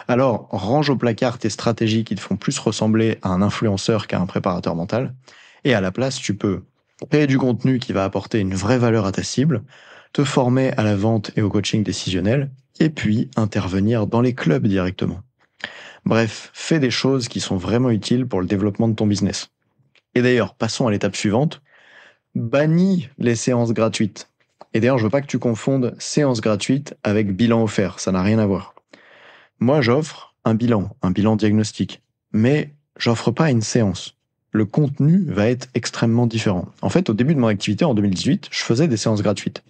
Alors, range au placard tes stratégies qui te font plus ressembler à un influenceur qu'à un préparateur mental, et à la place, tu peux créer du contenu qui va apporter une vraie valeur à ta cible, te former à la vente et au coaching décisionnel, et puis intervenir dans les clubs directement. Bref, fais des choses qui sont vraiment utiles pour le développement de ton business. Et d'ailleurs, passons à l'étape suivante. Bannis les séances gratuites. Et d'ailleurs, je veux pas que tu confondes séance gratuite avec bilan offert, ça n'a rien à voir. Moi, j'offre un bilan diagnostic, mais j'offre pas une séance. Le contenu va être extrêmement différent. En fait, au début de mon activité, en 2018, je faisais des séances gratuites.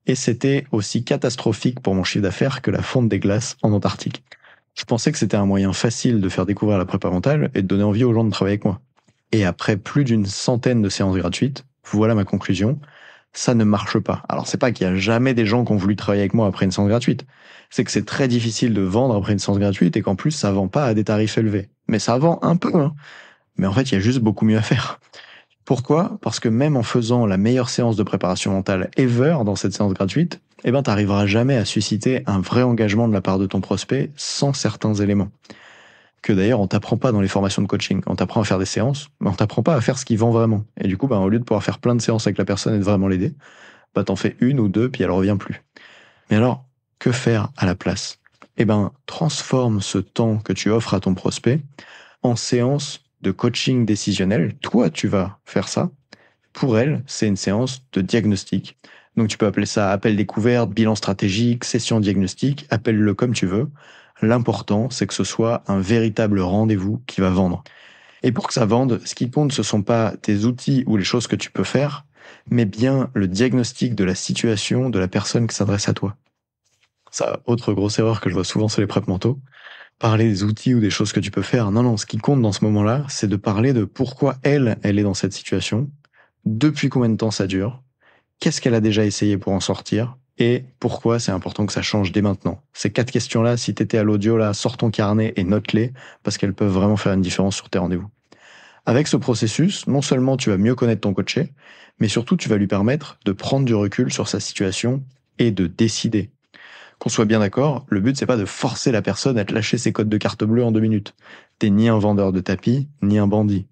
Et c'était aussi catastrophique pour mon chiffre d'affaires que la fonte des glaces en Antarctique. Je pensais que c'était un moyen facile de faire découvrir la prépa mentale et de donner envie aux gens de travailler avec moi. Et après plus d'une centaine de séances gratuites, voilà ma conclusion, ça ne marche pas. Alors c'est pas qu'il y a jamais des gens qui ont voulu travailler avec moi après une séance gratuite, c'est que c'est très difficile de vendre après une séance gratuite et qu'en plus ça vend pas à des tarifs élevés. Mais ça vend un peu, hein. Mais en fait il y a juste beaucoup mieux à faire. Pourquoi? Parce que même en faisant la meilleure séance de préparation mentale ever dans cette séance gratuite, eh ben, t'arriveras jamais à susciter un vrai engagement de la part de ton prospect sans certains éléments. Que d'ailleurs, on t'apprend pas dans les formations de coaching. On t'apprend à faire des séances, mais on t'apprend pas à faire ce qui vend vraiment. Et du coup, bah, au lieu de pouvoir faire plein de séances avec la personne et de vraiment l'aider, bah, t'en fais une ou deux, puis elle revient plus. Mais alors, que faire à la place? Eh ben, transforme ce temps que tu offres à ton prospect en séance de coaching décisionnel. Toi, tu vas faire ça. Pour elle, c'est une séance de diagnostic. Donc tu peux appeler ça appel découverte, bilan stratégique, session diagnostic, appelle-le comme tu veux. L'important, c'est que ce soit un véritable rendez-vous qui va vendre. Et pour que ça vende, ce qui compte, ce sont pas tes outils ou les choses que tu peux faire, mais bien le diagnostic de la situation de la personne qui s'adresse à toi. Ça, autre grosse erreur que je vois souvent sur les prep mentaux, parler des outils ou des choses que tu peux faire. Non, non, ce qui compte dans ce moment-là, c'est de parler de pourquoi elle est dans cette situation, depuis combien de temps ça dure, qu'est-ce qu'elle a déjà essayé pour en sortir, et pourquoi c'est important que ça change dès maintenant. Ces 4 questions-là, si t'étais à l'audio, là, sors ton carnet et note-les, parce qu'elles peuvent vraiment faire une différence sur tes rendez-vous. Avec ce processus, non seulement tu vas mieux connaître ton coaché, mais surtout tu vas lui permettre de prendre du recul sur sa situation et de décider. Qu'on soit bien d'accord, le but c'est pas de forcer la personne à te lâcher ses codes de carte bleue en 2 minutes. T'es ni un vendeur de tapis, ni un bandit.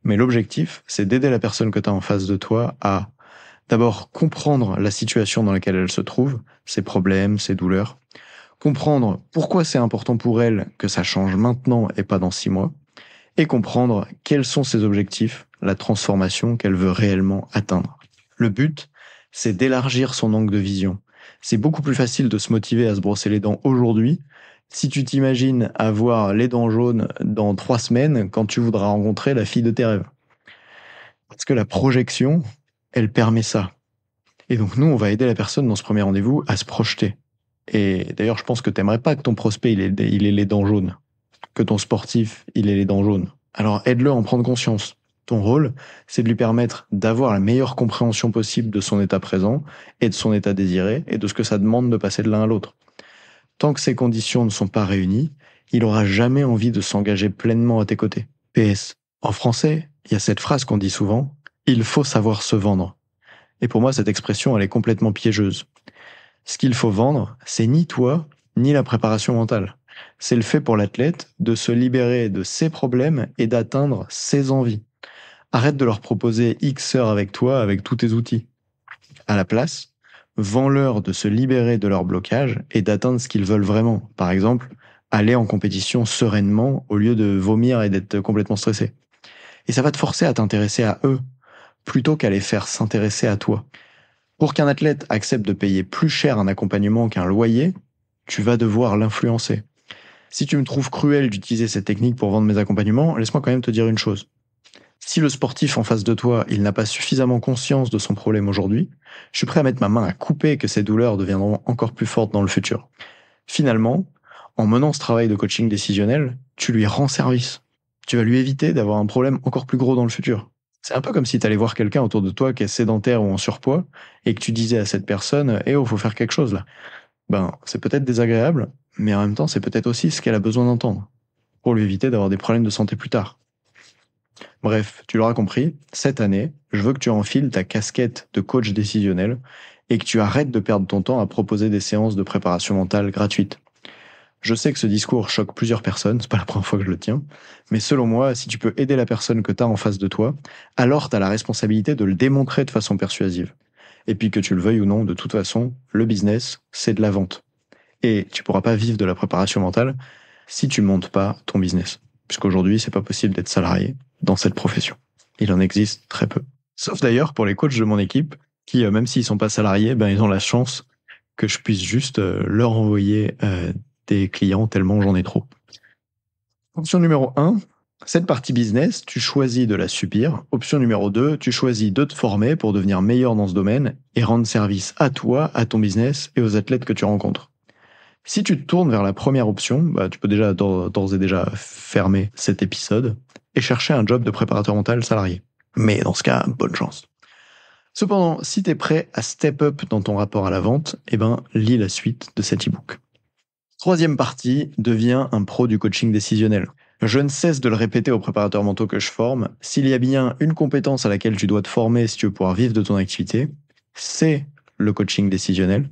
Mais l'objectif, c'est d'aider la personne que tu as en face de toi à d'abord comprendre la situation dans laquelle elle se trouve, ses problèmes, ses douleurs, comprendre pourquoi c'est important pour elle que ça change maintenant et pas dans 6 mois, et comprendre quels sont ses objectifs, la transformation qu'elle veut réellement atteindre. Le but, c'est d'élargir son angle de vision. C'est beaucoup plus facile de se motiver à se brosser les dents aujourd'hui si tu t'imagines avoir les dents jaunes dans 3 semaines quand tu voudras rencontrer la fille de tes rêves. Parce que la projection, elle permet ça. Et donc nous, on va aider la personne dans ce premier rendez-vous à se projeter. Et d'ailleurs, je pense que t'aimerais pas que ton prospect, il ait les dents jaunes. Que ton sportif, il ait les dents jaunes. Alors aide-le à en prendre conscience. Ton rôle, c'est de lui permettre d'avoir la meilleure compréhension possible de son état présent et de son état désiré et de ce que ça demande de passer de l'un à l'autre. Tant que ces conditions ne sont pas réunies, il aura jamais envie de s'engager pleinement à tes côtés. PS. En français, il y a cette phrase qu'on dit souvent, il faut savoir se vendre. Et pour moi, cette expression, elle est complètement piégeuse. Ce qu'il faut vendre, c'est ni toi, ni la préparation mentale. C'est le fait pour l'athlète de se libérer de ses problèmes et d'atteindre ses envies. Arrête de leur proposer X heures avec toi, avec tous tes outils. À la place, vends-leur de se libérer de leur blocage et d'atteindre ce qu'ils veulent vraiment. Par exemple, aller en compétition sereinement au lieu de vomir et d'être complètement stressé. Et ça va te forcer à t'intéresser à eux, plutôt qu'à les faire s'intéresser à toi. Pour qu'un athlète accepte de payer plus cher un accompagnement qu'un loyer, tu vas devoir l'influencer. Si tu me trouves cruel d'utiliser cette technique pour vendre mes accompagnements, laisse-moi quand même te dire une chose. Si le sportif en face de toi, il n'a pas suffisamment conscience de son problème aujourd'hui, je suis prêt à mettre ma main à couper que ses douleurs deviendront encore plus fortes dans le futur. Finalement, en menant ce travail de coaching décisionnel, tu lui rends service. Tu vas lui éviter d'avoir un problème encore plus gros dans le futur. C'est un peu comme si tu allais voir quelqu'un autour de toi qui est sédentaire ou en surpoids et que tu disais à cette personne « Eh oh, faut faire quelque chose là ». Ben, c'est peut-être désagréable, mais en même temps, c'est peut-être aussi ce qu'elle a besoin d'entendre pour lui éviter d'avoir des problèmes de santé plus tard. Bref, tu l'auras compris, cette année, je veux que tu enfiles ta casquette de coach décisionnel et que tu arrêtes de perdre ton temps à proposer des séances de préparation mentale gratuites. Je sais que ce discours choque plusieurs personnes, c'est pas la première fois que je le tiens, mais selon moi, si tu peux aider la personne que tu as en face de toi, alors tu as la responsabilité de le démontrer de façon persuasive. Et puis que tu le veuilles ou non, de toute façon, le business, c'est de la vente. Et tu pourras pas vivre de la préparation mentale si tu montes pas ton business. Puisqu'aujourd'hui, c'est pas possible d'être salarié dans cette profession. Il en existe très peu. Sauf d'ailleurs pour les coachs de mon équipe, qui, même s'ils sont pas salariés, ben, ils ont la chance que je puisse juste leur envoyer des clients tellement j'en ai trop. Option numéro 1, cette partie business, tu choisis de la subir. Option numéro 2, tu choisis de te former pour devenir meilleur dans ce domaine et rendre service à toi, à ton business et aux athlètes que tu rencontres. Si tu te tournes vers la première option, bah, tu peux déjà d'ores et déjà fermer cet épisode et chercher un job de préparateur mental salarié. Mais dans ce cas, bonne chance. Cependant, si tu es prêt à step up dans ton rapport à la vente, eh ben, lis la suite de cet e-book. Troisième partie, deviens un pro du coaching décisionnel. Je ne cesse de le répéter aux préparateurs mentaux que je forme, s'il y a bien une compétence à laquelle tu dois te former si tu veux pouvoir vivre de ton activité, c'est le coaching décisionnel,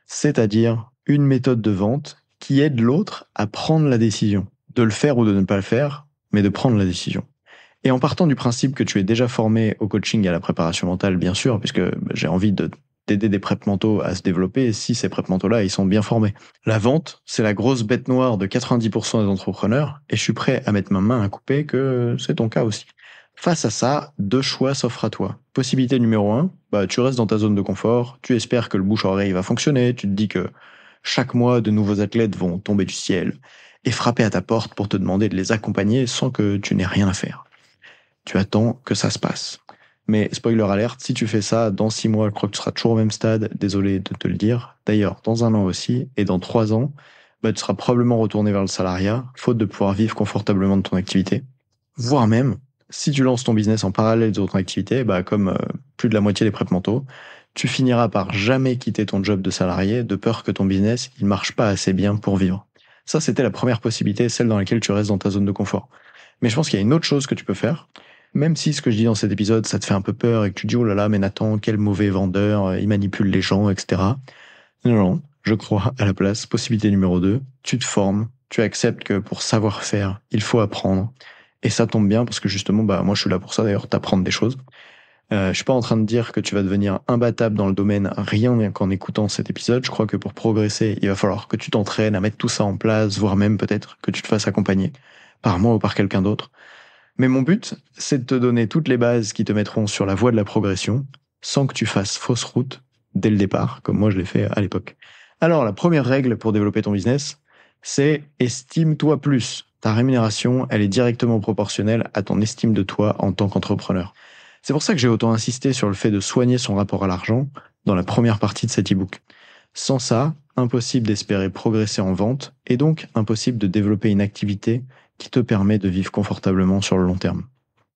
c'est-à-dire une méthode de vente qui aide l'autre à prendre la décision, de le faire ou de ne pas le faire, mais de prendre la décision. Et en partant du principe que tu es déjà formé au coaching et à la préparation mentale, bien sûr, puisque j'ai envie d'aider des prep mentaux à se développer si ces prep mentaux-là, ils sont bien formés. La vente, c'est la grosse bête noire de 90% des entrepreneurs et je suis prêt à mettre ma main à couper que c'est ton cas aussi. Face à ça, deux choix s'offrent à toi. Possibilité numéro 1, bah, tu restes dans ta zone de confort, tu espères que le bouche-oreille va fonctionner, tu te dis que chaque mois, de nouveaux athlètes vont tomber du ciel et frapper à ta porte pour te demander de les accompagner sans que tu n'aies rien à faire. Tu attends que ça se passe. Mais spoiler alerte, si tu fais ça, dans 6 mois, je crois que tu seras toujours au même stade, désolé de te le dire. D'ailleurs, dans 1 an aussi, et dans 3 ans, bah, tu seras probablement retourné vers le salariat, faute de pouvoir vivre confortablement de ton activité. Voire même, si tu lances ton business en parallèle d'autres activités, bah, comme plus de la moitié des prep mentaux, tu finiras par jamais quitter ton job de salarié de peur que ton business, il marche pas assez bien pour vivre. Ça, c'était la première possibilité, celle dans laquelle tu restes dans ta zone de confort. Mais je pense qu'il y a une autre chose que tu peux faire, même si ce que je dis dans cet épisode, ça te fait un peu peur et que tu dis, oh là là, mais Nathan, quel mauvais vendeur, il manipule les gens, etc. Non, je crois à la place. Possibilité numéro 2, tu te formes, tu acceptes que pour savoir faire, il faut apprendre. Et ça tombe bien parce que justement, bah, moi je suis là pour ça d'ailleurs, t'apprendre des choses. Je suis pas en train de dire que tu vas devenir imbattable dans le domaine rien qu'en écoutant cet épisode. Je crois que pour progresser, il va falloir que tu t'entraînes à mettre tout ça en place, voire même peut-être que tu te fasses accompagner par moi ou par quelqu'un d'autre. Mais mon but, c'est de te donner toutes les bases qui te mettront sur la voie de la progression, sans que tu fasses fausse route dès le départ, comme moi je l'ai fait à l'époque. Alors, la première règle pour développer ton business, c'est estime-toi plus. Ta rémunération, elle est directement proportionnelle à ton estime de toi en tant qu'entrepreneur. C'est pour ça que j'ai autant insisté sur le fait de soigner son rapport à l'argent dans la première partie de cet e-book. Sans ça, impossible d'espérer progresser en vente et donc impossible de développer une activité qui te permet de vivre confortablement sur le long terme.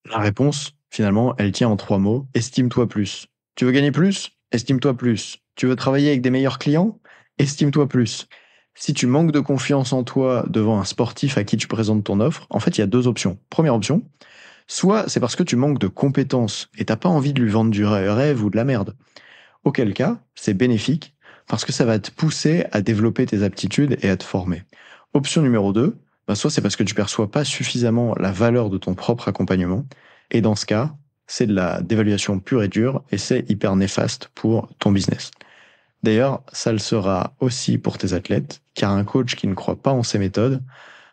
La réponse, finalement, elle tient en 3 mots. Estime-toi plus. Tu veux gagner plus? Estime-toi plus. Tu veux travailler avec des meilleurs clients? Estime-toi plus. Si tu manques de confiance en toi devant un sportif à qui tu présentes ton offre, en fait, il y a 2 options. Première option, soit c'est parce que tu manques de compétences et t'as pas envie de lui vendre du rêve ou de la merde. Auquel cas, c'est bénéfique parce que ça va te pousser à développer tes aptitudes et à te former. Option numéro 2, soit c'est parce que tu perçois pas suffisamment la valeur de ton propre accompagnement, et dans ce cas, c'est de la dévaluation pure et dure et c'est hyper néfaste pour ton business. D'ailleurs, ça le sera aussi pour tes athlètes, car un coach qui ne croit pas en ses méthodes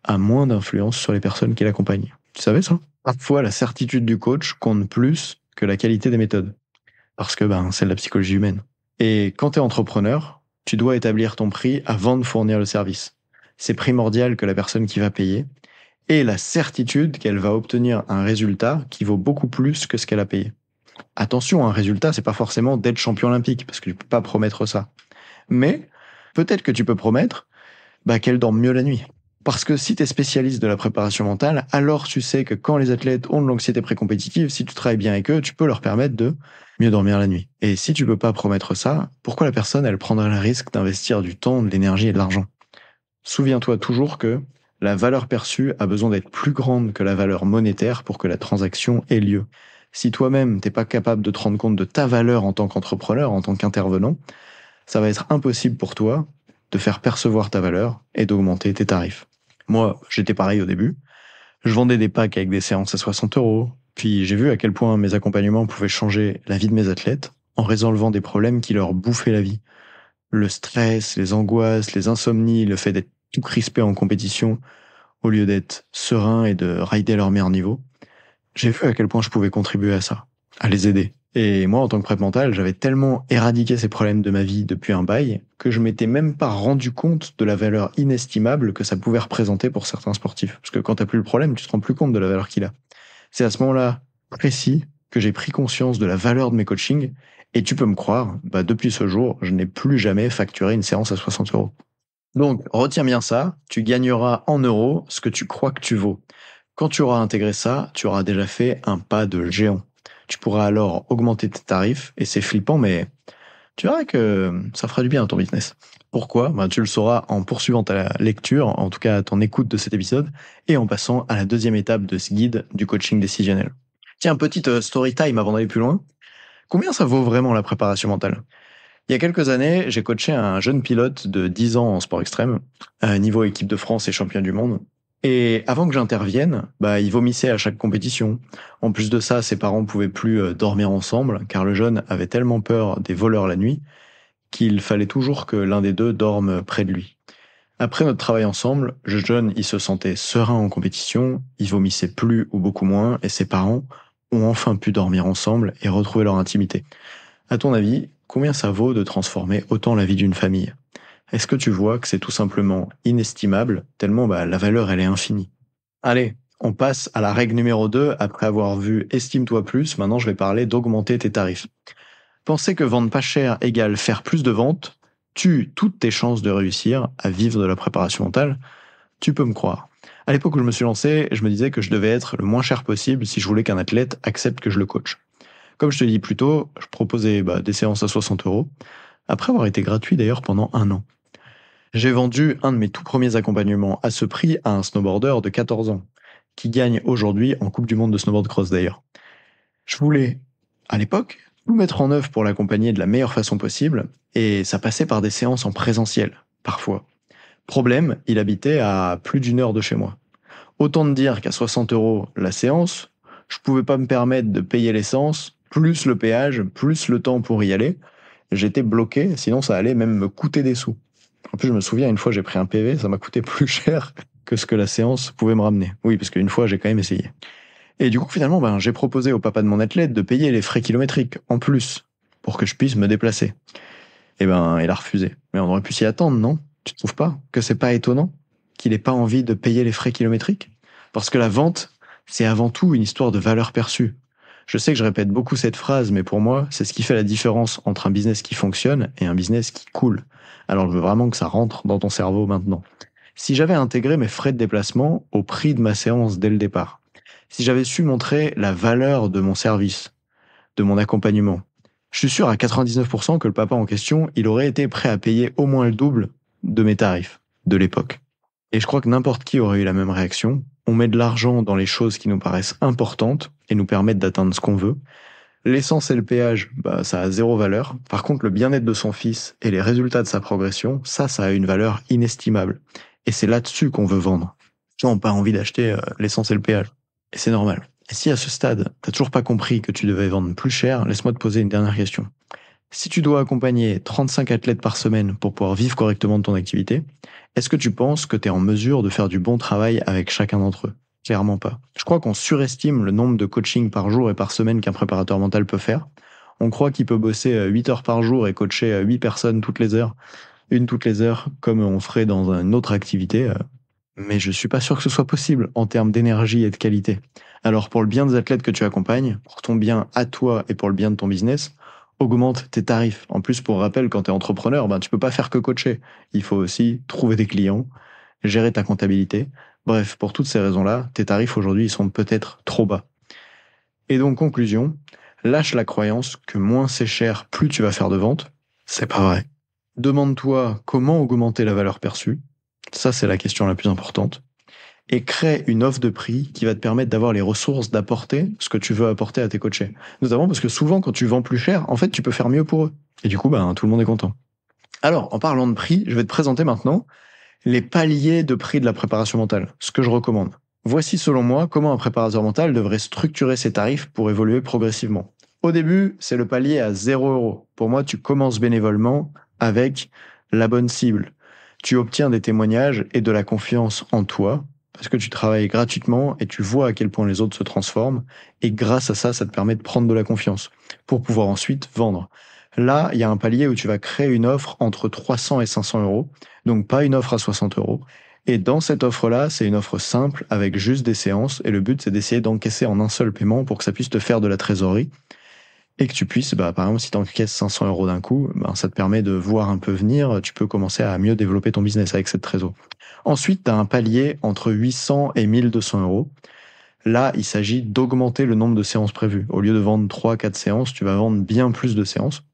a moins d'influence sur les personnes qui l'accompagnent. Tu savais ça? Parfois, la certitude du coach compte plus que la qualité des méthodes, parce que c'est de la psychologie humaine. Et quand tu es entrepreneur, tu dois établir ton prix avant de fournir le service. C'est primordial que la personne qui va payer ait la certitude qu'elle va obtenir un résultat qui vaut beaucoup plus que ce qu'elle a payé. Attention, un résultat, c'est pas forcément d'être champion olympique, parce que tu peux pas promettre ça. Mais peut-être que tu peux promettre qu'elle dorme mieux la nuit. Parce que si tu es spécialiste de la préparation mentale, alors tu sais que quand les athlètes ont de l'anxiété précompétitive, si tu travailles bien avec eux, tu peux leur permettre de mieux dormir la nuit. Et si tu peux pas promettre ça, pourquoi la personne, elle prendrait le risque d'investir du temps, de l'énergie et de l'argent? Souviens-toi toujours que la valeur perçue a besoin d'être plus grande que la valeur monétaire pour que la transaction ait lieu. Si toi-même, t'es pas capable de te rendre compte de ta valeur en tant qu'entrepreneur, en tant qu'intervenant, ça va être impossible pour toi de faire percevoir ta valeur et d'augmenter tes tarifs. Moi, j'étais pareil au début. Je vendais des packs avec des séances à 60 euros. Puis j'ai vu à quel point mes accompagnements pouvaient changer la vie de mes athlètes en résolvant des problèmes qui leur bouffaient la vie. Le stress, les angoisses, les insomnies, le fait d'être tout crispé en compétition au lieu d'être serein et de rider leur meilleur niveau. J'ai vu à quel point je pouvais contribuer à ça, à les aider. Et moi, en tant que prep mental, j'avais tellement éradiqué ces problèmes de ma vie depuis un bail que je m'étais même pas rendu compte de la valeur inestimable que ça pouvait représenter pour certains sportifs. Parce que quand t'as plus le problème, tu te rends plus compte de la valeur qu'il a. C'est à ce moment-là précis que j'ai pris conscience de la valeur de mes coachings. Et tu peux me croire, depuis ce jour, je n'ai plus jamais facturé une séance à 60 euros. Donc, retiens bien ça, tu gagneras en euros ce que tu crois que tu vaux. Quand tu auras intégré ça, tu auras déjà fait un pas de géant. Tu pourras alors augmenter tes tarifs, et c'est flippant, mais tu verras que ça fera du bien à ton business. Pourquoi? Tu le sauras en poursuivant ta lecture, en tout cas ton écoute de cet épisode, et en passant à la deuxième étape de ce guide du coaching décisionnel. Tiens, petite story time avant d'aller plus loin. Combien ça vaut vraiment la préparation mentale? Il y a quelques années, j'ai coaché un jeune pilote de 10 ans en sport extrême, à niveau équipe de France et champion du monde. Et avant que j'intervienne, il vomissait à chaque compétition. En plus de ça, ses parents pouvaient plus dormir ensemble, car le jeune avait tellement peur des voleurs la nuit, qu'il fallait toujours que l'un des deux dorme près de lui. Après notre travail ensemble, le jeune, il se sentait serein en compétition, il vomissait plus ou beaucoup moins, et ses parents ont enfin pu dormir ensemble et retrouver leur intimité. À ton avis, combien ça vaut de transformer autant la vie d'une famille? Est-ce que tu vois que c'est tout simplement inestimable, tellement la valeur elle est infinie? Allez, on passe à la règle numéro 2 après avoir vu Estime-toi plus, maintenant je vais parler d'augmenter tes tarifs. Penser que vendre pas cher égale faire plus de ventes tue toutes tes chances de réussir à vivre de la préparation mentale, tu peux me croire. À l'époque où je me suis lancé, je me disais que je devais être le moins cher possible si je voulais qu'un athlète accepte que je le coach. Comme je te l'ai dit plus tôt, je proposais des séances à 60 euros, après avoir été gratuit d'ailleurs pendant 1 an. J'ai vendu un de mes tout premiers accompagnements à ce prix à un snowboarder de 14 ans, qui gagne aujourd'hui en Coupe du Monde de snowboard cross d'ailleurs. Je voulais, à l'époque, tout mettre en œuvre pour l'accompagner de la meilleure façon possible, et ça passait par des séances en présentiel, parfois. Problème, il habitait à plus d'1 heure de chez moi. Autant te dire qu'à 60 euros la séance, je pouvais pas me permettre de payer l'essence, plus le péage, plus le temps pour y aller. J'étais bloqué, sinon ça allait même me coûter des sous. En plus, je me souviens, une fois, j'ai pris un PV, ça m'a coûté plus cher que ce que la séance pouvait me ramener. Oui, parce qu'une fois, j'ai quand même essayé. Et du coup, finalement, j'ai proposé au papa de mon athlète de payer les frais kilométriques, en plus, pour que je puisse me déplacer. Et il a refusé. Mais on aurait pu s'y attendre, non? Tu trouves pas que c'est pas étonnant qu'il ait pas envie de payer les frais kilométriques? Parce que la vente, c'est avant tout une histoire de valeur perçue. Je sais que je répète beaucoup cette phrase, mais pour moi, c'est ce qui fait la différence entre un business qui fonctionne et un business qui coule. Alors je veux vraiment que ça rentre dans ton cerveau maintenant. Si j'avais intégré mes frais de déplacement au prix de ma séance dès le départ, si j'avais su montrer la valeur de mon service, de mon accompagnement, je suis sûr à 99% que le papa en question, il aurait été prêt à payer au moins le double de mes tarifs de l'époque. Et je crois que n'importe qui aurait eu la même réaction, on met de l'argent dans les choses qui nous paraissent importantes et nous permettent d'atteindre ce qu'on veut. L'essence et le péage, ça a zéro valeur. Par contre, le bien-être de son fils et les résultats de sa progression, ça a une valeur inestimable. Et c'est là-dessus qu'on veut vendre. Les gens n'ont pas envie d'acheter l'essence et le péage. Et c'est normal. Et si à ce stade, t'as toujours pas compris que tu devais vendre plus cher, laisse-moi te poser une dernière question. Si tu dois accompagner 35 athlètes par semaine pour pouvoir vivre correctement de ton activité, est-ce que tu penses que tu es en mesure de faire du bon travail avec chacun d'entre eux? Clairement pas. Je crois qu'on surestime le nombre de coachings par jour et par semaine qu'un préparateur mental peut faire. On croit qu'il peut bosser 8 heures par jour et coacher 8 personnes toutes les heures, une toutes les heures, comme on ferait dans une autre activité. Mais je suis pas sûr que ce soit possible en termes d'énergie et de qualité. Alors pour le bien des athlètes que tu accompagnes, pour ton bien à toi et pour le bien de ton business, augmente tes tarifs. En plus, pour rappel, quand tu es entrepreneur, tu peux pas faire que coacher. Il faut aussi trouver des clients, gérer ta comptabilité. Bref, pour toutes ces raisons-là, tes tarifs aujourd'hui, ils sont peut-être trop bas. Et donc, conclusion, lâche la croyance que moins c'est cher, plus tu vas faire de ventes. C'est pas vrai. Demande-toi comment augmenter la valeur perçue. Ça, c'est la question la plus importante. Et crée une offre de prix qui va te permettre d'avoir les ressources d'apporter ce que tu veux apporter à tes coachés. Notamment parce que souvent, quand tu vends plus cher, en fait, tu peux faire mieux pour eux. Et du coup, tout le monde est content. Alors, en parlant de prix, je vais te présenter maintenant les paliers de prix de la préparation mentale, ce que je recommande. Voici selon moi comment un préparateur mental devrait structurer ses tarifs pour évoluer progressivement. Au début, c'est le palier à 0 €. Pour moi, tu commences bénévolement avec la bonne cible. Tu obtiens des témoignages et de la confiance en toi, parce que tu travailles gratuitement et tu vois à quel point les autres se transforment. Et grâce à ça, ça te permet de prendre de la confiance pour pouvoir ensuite vendre. Là, il y a un palier où tu vas créer une offre entre 300 et 500 €. Donc pas une offre à 60 €. Et dans cette offre-là, c'est une offre simple avec juste des séances. Et le but, c'est d'essayer d'encaisser en un seul paiement pour que ça puisse te faire de la trésorerie. Et que tu puisses, par exemple, si tu encaisses 500 € d'un coup, ça te permet de voir un peu venir. Tu peux commencer à mieux développer ton business avec cette trésor. Ensuite, tu as un palier entre 800 et 1200 €. Là, il s'agit d'augmenter le nombre de séances prévues. Au lieu de vendre 3-4 séances, tu vas vendre bien plus de séances,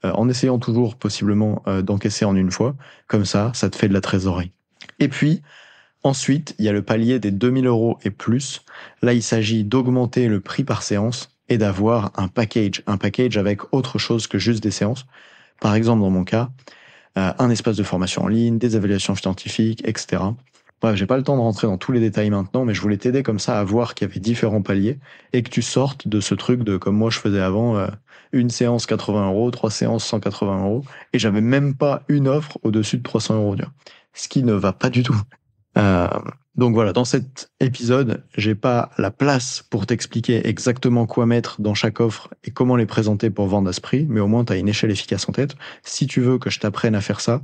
en essayant toujours possiblement d'encaisser en une fois. Comme ça te fait de la trésorerie. Et puis, ensuite, il y a le palier des 2000 € et plus. Là, il s'agit d'augmenter le prix par séance et d'avoir un package avec autre chose que juste des séances. Par exemple, dans mon cas, un espace de formation en ligne, des évaluations scientifiques, etc. Bref, j'ai pas le temps de rentrer dans tous les détails maintenant, mais je voulais t'aider comme ça à voir qu'il y avait différents paliers et que tu sortes de ce truc de comme moi je faisais avant, une séance 80 €, 3 séances 180 € et j'avais même pas une offre au-dessus de 300 €, tu vois. Ce qui ne va pas du tout. Donc voilà, dans cet épisode, j'ai pas la place pour t'expliquer exactement quoi mettre dans chaque offre et comment les présenter pour vendre à ce prix, mais au moins tu as une échelle efficace en tête. Si tu veux que je t'apprenne à faire ça,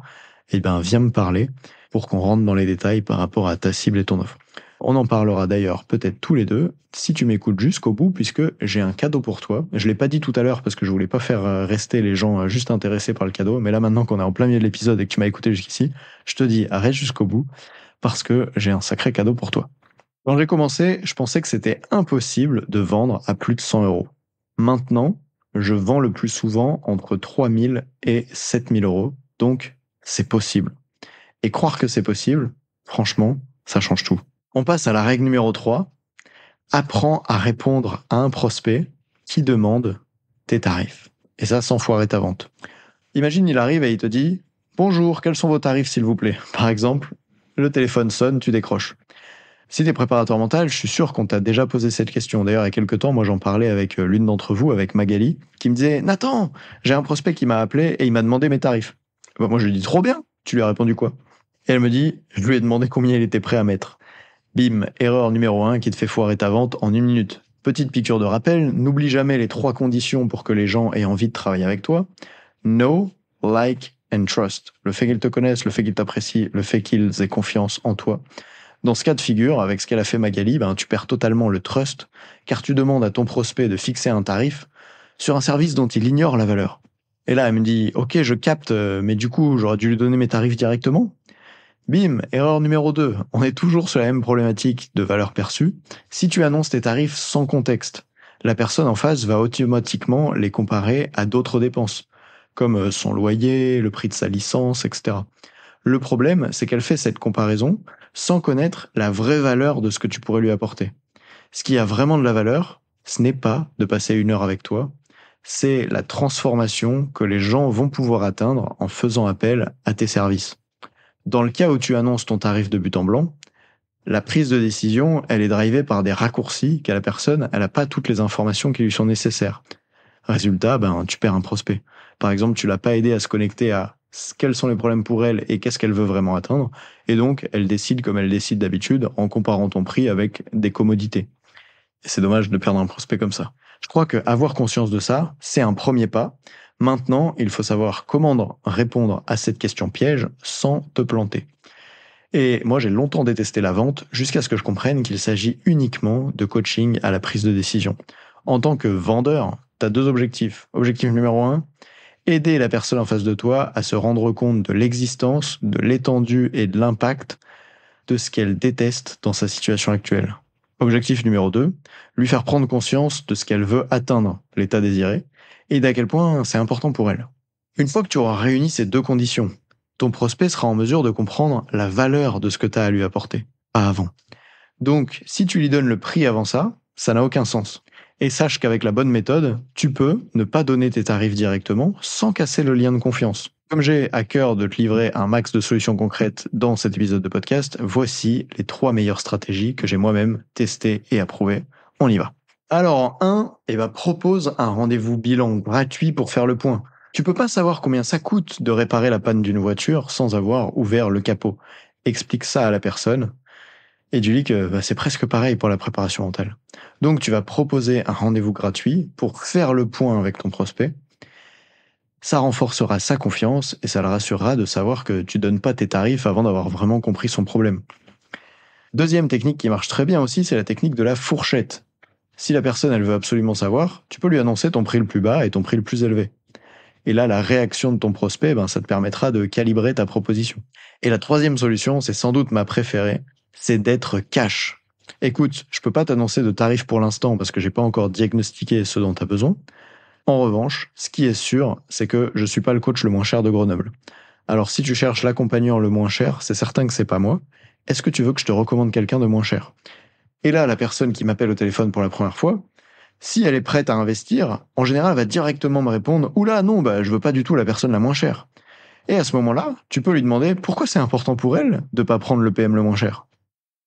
viens me parler pour qu'on rentre dans les détails par rapport à ta cible et ton offre. On en parlera d'ailleurs peut-être tous les deux, si tu m'écoutes jusqu'au bout, puisque j'ai un cadeau pour toi. Je l'ai pas dit tout à l'heure parce que je voulais pas faire rester les gens juste intéressés par le cadeau, mais là maintenant qu'on est en plein milieu de l'épisode et que tu m'as écouté jusqu'ici, je te dis arrête jusqu'au bout, parce que j'ai un sacré cadeau pour toi. Quand j'ai commencé, je pensais que c'était impossible de vendre à plus de 100 €. Maintenant, je vends le plus souvent entre 3000 et 7000 €, donc c'est possible. Et croire que c'est possible, franchement, ça change tout. On passe à la règle numéro 3. Apprends à répondre à un prospect qui demande tes tarifs. Et ça, sans foirer ta vente. Imagine, il arrive et il te dit « Bonjour, quels sont vos tarifs s'il vous plaît ?» Par exemple, le téléphone sonne, tu décroches. Si tu es préparateur mental, je suis sûr qu'on t'a déjà posé cette question. D'ailleurs, il y a quelques temps, moi j'en parlais avec l'une d'entre vous, avec Magali, qui me disait « Nathan, j'ai un prospect qui m'a appelé et il m'a demandé mes tarifs. » Moi je lui dis « Trop bien !» Tu lui as répondu quoi? Et elle me dit « Je lui ai demandé combien il était prêt à mettre. » Bim, erreur numéro 1 qui te fait foirer ta vente en 1 minute. Petite piqûre de rappel, n'oublie jamais les 3 conditions pour que les gens aient envie de travailler avec toi. Know, like and trust. Le fait qu'ils te connaissent, le fait qu'ils t'apprécient, le fait qu'ils aient confiance en toi. Dans ce cas de figure, avec ce qu'elle a fait Magali, tu perds totalement le trust, car tu demandes à ton prospect de fixer un tarif sur un service dont il ignore la valeur. Et là, elle me dit « Ok, je capte, mais du coup, j'aurais dû lui donner mes tarifs directement ?» Bim, erreur numéro 2. On est toujours sur la même problématique de valeur perçue. Si tu annonces tes tarifs sans contexte, la personne en face va automatiquement les comparer à d'autres dépenses, comme son loyer, le prix de sa licence, etc. Le problème, c'est qu'elle fait cette comparaison sans connaître la vraie valeur de ce que tu pourrais lui apporter. Ce qui a vraiment de la valeur, ce n'est pas de passer 1 heure avec toi, c'est la transformation que les gens vont pouvoir atteindre en faisant appel à tes services. Dans le cas où tu annonces ton tarif de but en blanc, la prise de décision, elle est drivée par des raccourcis qu'à la personne, elle n'a pas toutes les informations qui lui sont nécessaires. Résultat, tu perds un prospect. Par exemple, tu l'as pas aidé à se connecter à quels sont les problèmes pour elle et qu'est-ce qu'elle veut vraiment atteindre. Et donc, elle décide comme elle décide d'habitude en comparant ton prix avec des commodités. Et c'est dommage de perdre un prospect comme ça. Je crois que avoir conscience de ça, c'est un premier pas. Maintenant, il faut savoir comment répondre à cette question piège sans te planter. Et moi, j'ai longtemps détesté la vente jusqu'à ce que je comprenne qu'il s'agit uniquement de coaching à la prise de décision. En tant que vendeur, tu as 2 objectifs. Objectif numéro 1, aider la personne en face de toi à se rendre compte de l'existence, de l'étendue et de l'impact de ce qu'elle déteste dans sa situation actuelle. Objectif numéro 2, lui faire prendre conscience de ce qu'elle veut atteindre, l'état désiré, et d'à quel point c'est important pour elle. Une fois que tu auras réuni ces 2 conditions, ton prospect sera en mesure de comprendre la valeur de ce que tu as à lui apporter, pas avant. Donc, si tu lui donnes le prix avant ça, ça n'a aucun sens. Et sache qu'avec la bonne méthode, tu peux ne pas donner tes tarifs directement sans casser le lien de confiance. Comme j'ai à cœur de te livrer un max de solutions concrètes dans cet épisode de podcast, voici les 3 meilleures stratégies que j'ai moi-même testées et approuvées. On y va. Alors en 1, propose un rendez-vous bilan gratuit pour faire le point. Tu peux pas savoir combien ça coûte de réparer la panne d'une voiture sans avoir ouvert le capot. Explique ça à la personne et dis-lui que c'est presque pareil pour la préparation mentale. Donc tu vas proposer un rendez-vous gratuit pour faire le point avec ton prospect. Ça renforcera sa confiance et ça le rassurera de savoir que tu donnes pas tes tarifs avant d'avoir vraiment compris son problème. Deuxième technique qui marche très bien aussi, c'est la technique de la fourchette. Si la personne elle veut absolument savoir, tu peux lui annoncer ton prix le plus bas et ton prix le plus élevé. Et là, la réaction de ton prospect, ça te permettra de calibrer ta proposition. Et la 3e solution, c'est sans doute ma préférée, c'est d'être cash. Écoute, je peux pas t'annoncer de tarif pour l'instant parce que j'ai pas encore diagnostiqué ce dont tu as besoin. En revanche, ce qui est sûr, c'est que je suis pas le coach le moins cher de Grenoble. Alors si tu cherches l'accompagnant le moins cher, c'est certain que c'est pas moi. Est-ce que tu veux que je te recommande quelqu'un de moins cher? Et là, la personne qui m'appelle au téléphone pour la première fois, si elle est prête à investir, en général, elle va directement me répondre « Oula, non, je veux pas du tout la personne la moins chère ». Et à ce moment-là, tu peux lui demander pourquoi c'est important pour elle de pas prendre le PM le moins cher.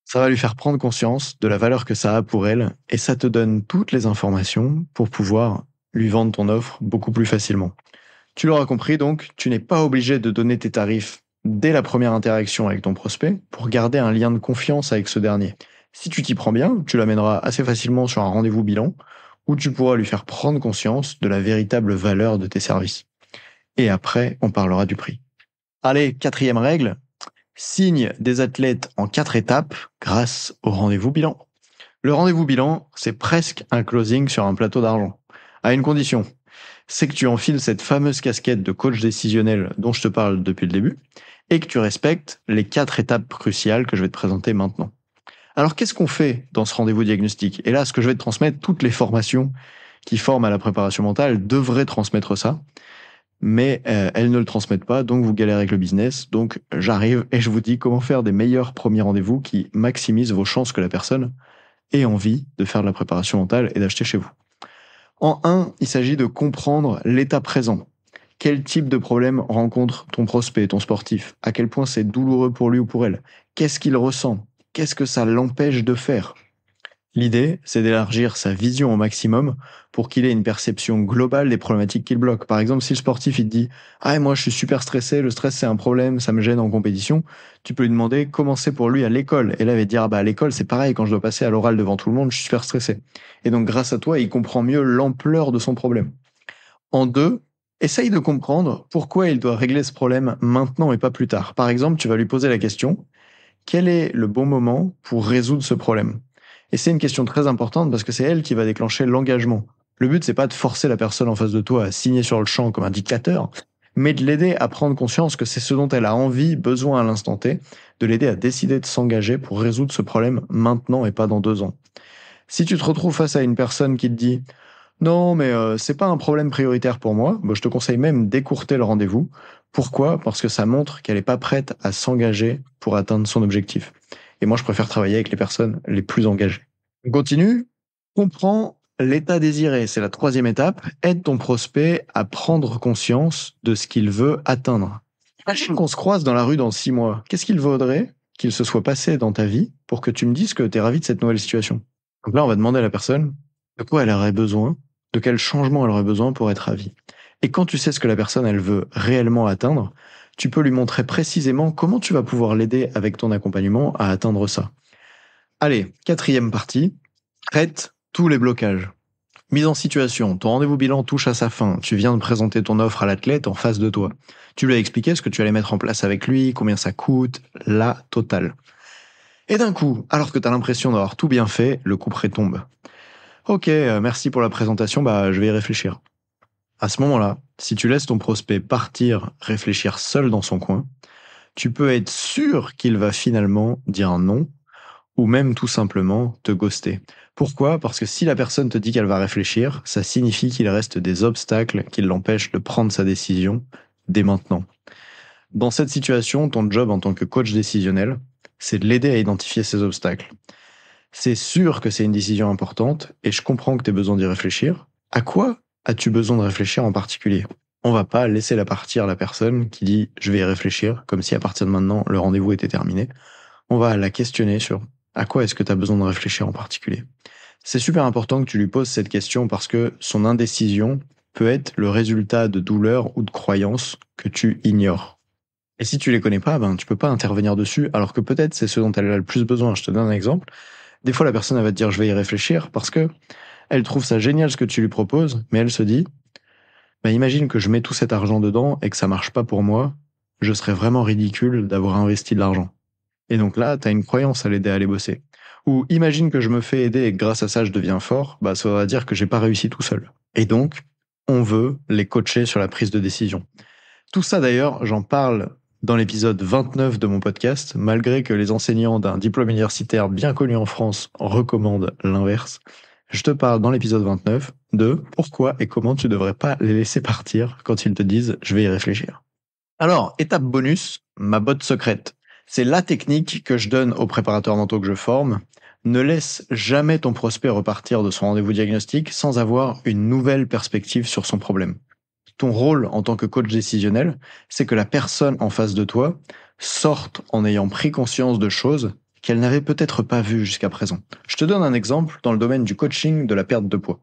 Ça va lui faire prendre conscience de la valeur que ça a pour elle et ça te donne toutes les informations pour pouvoir lui vendre ton offre beaucoup plus facilement. Tu l'auras compris donc, tu n'es pas obligé de donner tes tarifs dès la première interaction avec ton prospect pour garder un lien de confiance avec ce dernier. Si tu t'y prends bien, tu l'amèneras assez facilement sur un rendez-vous bilan où tu pourras lui faire prendre conscience de la véritable valeur de tes services. Et après, on parlera du prix. Allez, 4e règle, signe des athlètes en 4 étapes grâce au rendez-vous bilan. Le rendez-vous bilan, c'est presque un closing sur un plateau d'argent. À une condition, c'est que tu enfiles cette fameuse casquette de coach décisionnel dont je te parle depuis le début et que tu respectes les 4 étapes cruciales que je vais te présenter maintenant. Alors qu'est-ce qu'on fait dans ce rendez-vous diagnostic? Et là, ce que je vais te transmettre, toutes les formations qui forment à la préparation mentale devraient transmettre ça, mais elles ne le transmettent pas, donc vous galérez avec le business. Donc j'arrive et je vous dis comment faire des meilleurs premiers rendez-vous qui maximisent vos chances que la personne ait envie de faire de la préparation mentale et d'acheter chez vous. En 1, il s'agit de comprendre l'état présent. Quel type de problème rencontre ton prospect, ton sportif? À quel point c'est douloureux pour lui ou pour elle? Qu'est-ce qu'il ressent? Qu'est-ce que ça l'empêche de faire? L'idée, c'est d'élargir sa vision au maximum pour qu'il ait une perception globale des problématiques qu'il bloque. Par exemple, si le sportif il te dit « Ah, moi je suis super stressé, le stress c'est un problème, ça me gêne en compétition », tu peux lui demander comment c'est pour lui à l'école. Et là, il va te dire « Ah à l'école c'est pareil, quand je dois passer à l'oral devant tout le monde, je suis super stressé ». Et donc grâce à toi, il comprend mieux l'ampleur de son problème. En 2, essaye de comprendre pourquoi il doit régler ce problème maintenant et pas plus tard. Par exemple, tu vas lui poser la question « Quel est le bon moment pour résoudre ce problème ?» Et c'est une question très importante parce que c'est elle qui va déclencher l'engagement. Le but, c'est pas de forcer la personne en face de toi à signer sur le champ comme un dictateur, mais de l'aider à prendre conscience que c'est ce dont elle a envie, besoin à l'instant T, de l'aider à décider de s'engager pour résoudre ce problème maintenant et pas dans 2 ans. Si tu te retrouves face à une personne qui te dit « Non, mais c'est pas un problème prioritaire pour moi », je te conseille même d'écourter le rendez-vous. Pourquoi? Parce que ça montre qu'elle est pas prête à s'engager pour atteindre son objectif. Et moi, je préfère travailler avec les personnes les plus engagées. On continue. Comprends l'état désiré. C'est la troisième étape. Aide ton prospect à prendre conscience de ce qu'il veut atteindre. Imagine qu'on se croise dans la rue dans 6 mois. Qu'est-ce qu'il vaudrait qu'il se soit passé dans ta vie pour que tu me dises que tu es ravi de cette nouvelle situation? Donc là, on va demander à la personne de quoi elle aurait besoin, de quel changement elle aurait besoin pour être ravie. Et quand tu sais ce que la personne, elle veut réellement atteindre, tu peux lui montrer précisément comment tu vas pouvoir l'aider avec ton accompagnement à atteindre ça. Allez, quatrième partie, traite tous les blocages. Mise en situation, ton rendez-vous bilan touche à sa fin, tu viens de présenter ton offre à l'athlète en face de toi. Tu lui as expliqué ce que tu allais mettre en place avec lui, combien ça coûte, la totale. Et d'un coup, alors que tu as l'impression d'avoir tout bien fait, le couperet tombe. Ok, merci pour la présentation, je vais y réfléchir. À ce moment-là, si tu laisses ton prospect partir réfléchir seul dans son coin, tu peux être sûr qu'il va finalement dire non ou même tout simplement te ghoster. Pourquoi? Parce que si la personne te dit qu'elle va réfléchir, ça signifie qu'il reste des obstacles qui l'empêchent de prendre sa décision dès maintenant. Dans cette situation, ton job en tant que coach décisionnel, c'est de l'aider à identifier ces obstacles. C'est sûr que c'est une décision importante et je comprends que tu aies besoin d'y réfléchir. À quoi as-tu besoin de réfléchir en particulier? On va pas laisser la personne qui dit je vais y réfléchir comme si à partir de maintenant le rendez-vous était terminé. On va la questionner sur à quoi est-ce que tu as besoin de réfléchir en particulier. C'est super important que tu lui poses cette question parce que son indécision peut être le résultat de douleurs ou de croyances que tu ignores. Et si tu les connais pas, tu peux pas intervenir dessus alors que peut-être c'est ce dont elle a le plus besoin. Je te donne un exemple. Des fois, la personne elle va te dire je vais y réfléchir parce que elle trouve ça génial ce que tu lui proposes, mais elle se dit imagine que je mets tout cet argent dedans et que ça marche pas pour moi, je serais vraiment ridicule d'avoir investi de l'argent. Et donc là, tu as une croyance à l'aider à aller bosser. Ou imagine que je me fais aider et que grâce à ça je deviens fort, ça va dire que j'ai pas réussi tout seul. Et donc, on veut les coacher sur la prise de décision. Tout ça d'ailleurs, j'en parle dans l'épisode 29 de mon podcast, malgré que les enseignants d'un diplôme universitaire bien connu en France recommandent l'inverse. Je te parle dans l'épisode 29 de pourquoi et comment tu devrais pas les laisser partir quand ils te disent je vais y réfléchir. Alors, étape bonus, ma botte secrète. C'est la technique que je donne aux préparateurs mentaux que je forme. Ne laisse jamais ton prospect repartir de son rendez-vous diagnostic sans avoir une nouvelle perspective sur son problème. Ton rôle en tant que coach décisionnel, c'est que la personne en face de toi sorte en ayant pris conscience de choses qu'elle n'avait peut-être pas vues jusqu'à présent. Je te donne un exemple dans le domaine du coaching de la perte de poids.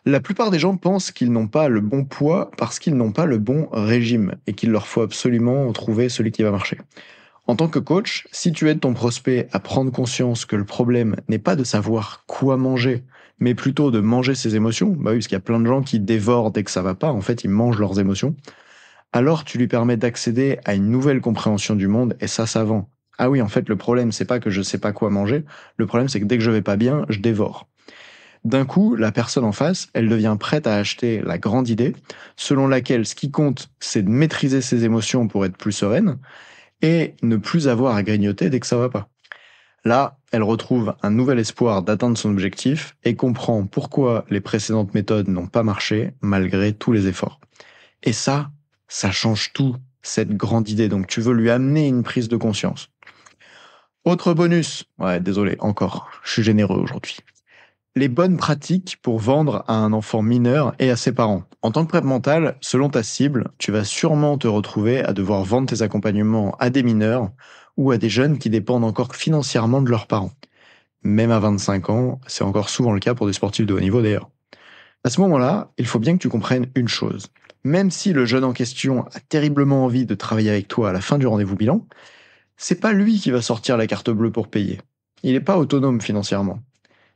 La plupart des gens pensent qu'ils n'ont pas le bon poids parce qu'ils n'ont pas le bon régime et qu'il leur faut absolument trouver celui qui va marcher. En tant que coach, si tu aides ton prospect à prendre conscience que le problème n'est pas de savoir quoi manger, mais plutôt de manger ses émotions, oui, parce qu'il y a plein de gens qui dévorent dès que ça va pas, en fait, ils mangent leurs émotions, alors tu lui permets d'accéder à une nouvelle compréhension du monde et ça vend. Ah oui, en fait, le problème, c'est pas que je sais pas quoi manger, le problème, c'est que dès que je vais pas bien, je dévore. D'un coup, la personne en face, elle devient prête à acheter la grande idée, selon laquelle ce qui compte, c'est de maîtriser ses émotions pour être plus sereine, et ne plus avoir à grignoter dès que ça va pas. Là, elle retrouve un nouvel espoir d'atteindre son objectif et comprend pourquoi les précédentes méthodes n'ont pas marché malgré tous les efforts. Et ça change tout, cette grande idée. Donc tu veux lui amener une prise de conscience. Autre bonus, désolé, encore, je suis généreux aujourd'hui. Les bonnes pratiques pour vendre à un enfant mineur et à ses parents. En tant que prep mental, selon ta cible, tu vas sûrement te retrouver à devoir vendre tes accompagnements à des mineurs ou à des jeunes qui dépendent encore financièrement de leurs parents. Même à 25 ans, c'est encore souvent le cas pour des sportifs de haut niveau d'ailleurs. À ce moment-là, il faut bien que tu comprennes une chose. Même si le jeune en question a terriblement envie de travailler avec toi à la fin du rendez-vous bilan, c'est pas lui qui va sortir la carte bleue pour payer. Il n'est pas autonome financièrement.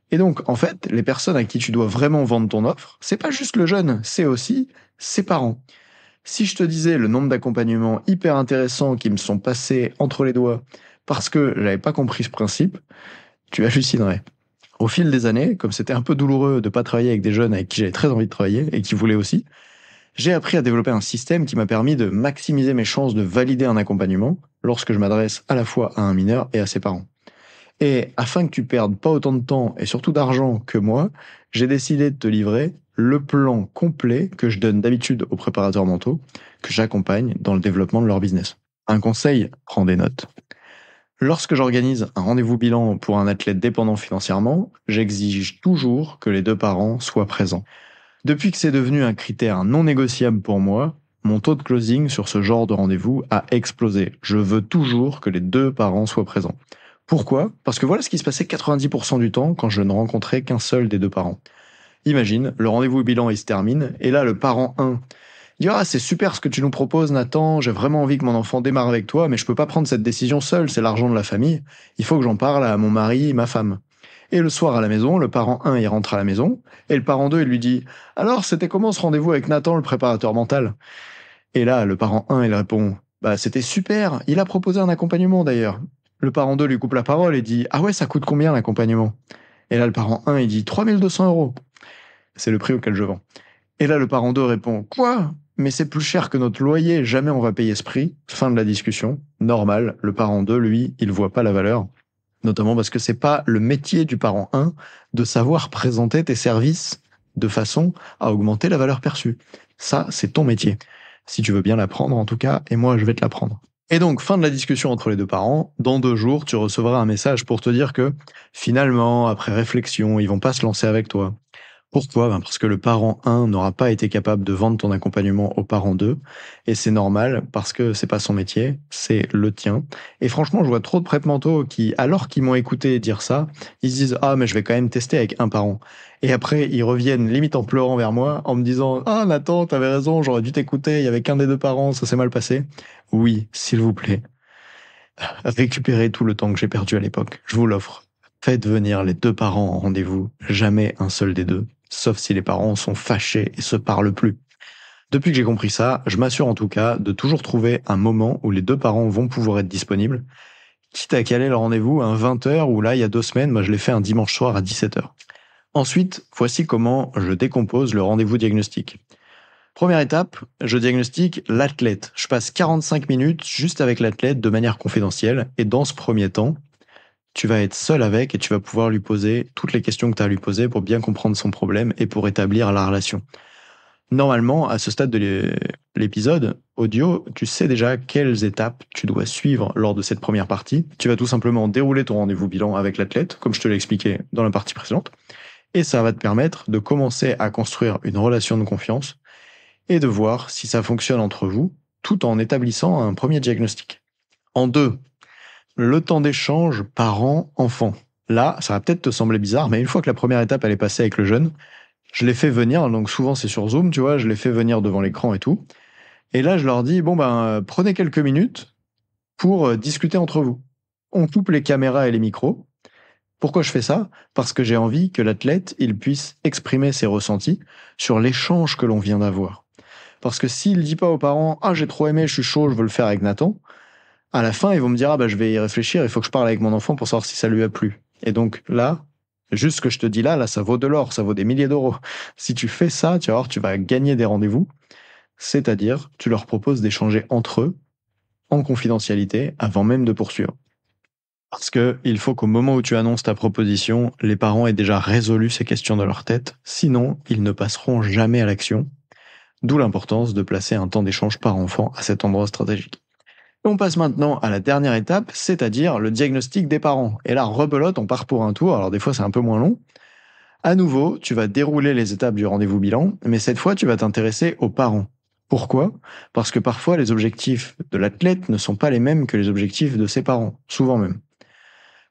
Et donc, en fait, les personnes à qui tu dois vraiment vendre ton offre, c'est pas juste le jeune, c'est aussi ses parents. Si je te disais le nombre d'accompagnements hyper intéressants qui me sont passés entre les doigts parce que j'avais pas compris ce principe, tu hallucinerais. Au fil des années, comme c'était un peu douloureux de pas travailler avec des jeunes avec qui j'avais très envie de travailler et qui voulaient aussi, j'ai appris à développer un système qui m'a permis de maximiser mes chances de valider un accompagnement lorsque je m'adresse à la fois à un mineur et à ses parents. Et afin que tu perdes pas autant de temps et surtout d'argent que moi, j'ai décidé de te livrer le plan complet que je donne d'habitude aux préparateurs mentaux, que j'accompagne dans le développement de leur business. Un conseil, prends des notes. Lorsque j'organise un rendez-vous bilan pour un athlète dépendant financièrement, j'exige toujours que les deux parents soient présents. Depuis que c'est devenu un critère non négociable pour moi, mon taux de closing sur ce genre de rendez-vous a explosé. Je veux toujours que les deux parents soient présents. Pourquoi? Parce que voilà ce qui se passait 90% du temps quand je ne rencontrais qu'un seul des deux parents. Imagine, le rendez-vous bilan il se termine, et là le parent 1 dit: «Ah, c'est super ce que tu nous proposes, Nathan, j'ai vraiment envie que mon enfant démarre avec toi, mais je peux pas prendre cette décision seul, c'est l'argent de la famille, il faut que j'en parle à mon mari et ma femme.» Et le soir à la maison, le parent 1 il rentre à la maison, et le parent 2 il lui dit: «Alors, c'était comment ce rendez-vous avec Nathan, le préparateur mental?» Et là, le parent 1 il répond: «Bah, c'était super, il a proposé un accompagnement d'ailleurs.» Le parent 2 lui coupe la parole et dit: «Ah ouais, ça coûte combien l'accompagnement?» Et là, le parent 1 il dit: 3 200 €. C'est le prix auquel je vends. Et là, le parent 2 répond: «Quoi? Mais c'est plus cher que notre loyer, jamais on va payer ce prix.» Fin de la discussion. Normal, le parent 2, lui, il voit pas la valeur. Notamment parce que c'est pas le métier du parent 1 de savoir présenter tes services de façon à augmenter la valeur perçue. Ça, c'est ton métier. Si tu veux bien l'apprendre, en tout cas, et moi, je vais te l'apprendre. Et donc, fin de la discussion entre les deux parents, dans 2 jours, tu recevras un message pour te dire que, finalement, après réflexion, ils vont pas se lancer avec toi. Pourquoi? Ben parce que le parent 1 n'aura pas été capable de vendre ton accompagnement au parent 2, et c'est normal parce que c'est pas son métier, c'est le tien. Et franchement, je vois trop de prêtres mentaux qui, alors qu'ils m'ont écouté dire ça, ils se disent: «Ah, mais je vais quand même tester avec un parent.» Et après, ils reviennent limite en pleurant vers moi en me disant: «Ah Nathan, t'avais raison, j'aurais dû t'écouter, il y avait qu'un des deux parents, ça s'est mal passé.» Oui, s'il vous plaît, récupérez tout le temps que j'ai perdu à l'époque. Je vous l'offre. Faites venir les deux parents en rendez-vous, jamais un seul des deux, sauf si les parents sont fâchés et se parlent plus. Depuis que j'ai compris ça, je m'assure en tout cas de toujours trouver un moment où les deux parents vont pouvoir être disponibles, quitte à caler le rendez-vous à un 20h où là, il y a 2 semaines, moi je l'ai fait un dimanche soir à 17h. Ensuite, voici comment je décompose le rendez-vous diagnostic. Première étape, je diagnostique l'athlète. Je passe 45 minutes juste avec l'athlète de manière confidentielle, et dans ce premier temps, tu vas être seul avec et tu vas pouvoir lui poser toutes les questions que tu as à lui poser pour bien comprendre son problème et pour établir la relation. Normalement, à ce stade de l'épisode audio, tu sais déjà quelles étapes tu dois suivre lors de cette première partie. Tu vas tout simplement dérouler ton rendez-vous bilan avec l'athlète, comme je te l'ai expliqué dans la partie précédente, et ça va te permettre de commencer à construire une relation de confiance et de voir si ça fonctionne entre vous, tout en établissant un premier diagnostic. En deux, le temps d'échange parent-enfant. Là, ça va peut-être te sembler bizarre, mais une fois que la première étape elle est passée avec le jeune, je les fais venir, donc souvent c'est sur Zoom, tu vois, je les fais venir devant l'écran et tout. Et là, je leur dis, bon ben, prenez quelques minutes pour discuter entre vous. On coupe les caméras et les micros. Pourquoi je fais ça? Parce que j'ai envie que l'athlète, il puisse exprimer ses ressentis sur l'échange que l'on vient d'avoir. Parce que s'il dit pas aux parents, ah j'ai trop aimé, je suis chaud, je veux le faire avec Nathan, à la fin, ils vont me dire: «Ah bah, je vais y réfléchir, il faut que je parle avec mon enfant pour savoir si ça lui a plu.» Et donc là, juste ce que je te dis là, ça vaut de l'or, ça vaut des milliers d'euros. Si tu fais ça, tu vas voir, tu vas gagner des rendez-vous. C'est-à-dire, tu leur proposes d'échanger entre eux, en confidentialité, avant même de poursuivre. Parce que il faut qu'au moment où tu annonces ta proposition, les parents aient déjà résolu ces questions dans leur tête, sinon ils ne passeront jamais à l'action. D'où l'importance de placer un temps d'échange par enfant à cet endroit stratégique. On passe maintenant à la dernière étape, c'est-à-dire le diagnostic des parents. Et là, rebelote, on part pour un tour, alors des fois c'est un peu moins long. À nouveau, tu vas dérouler les étapes du rendez-vous bilan, mais cette fois tu vas t'intéresser aux parents. Pourquoi? Parce que parfois les objectifs de l'athlète ne sont pas les mêmes que les objectifs de ses parents, souvent même.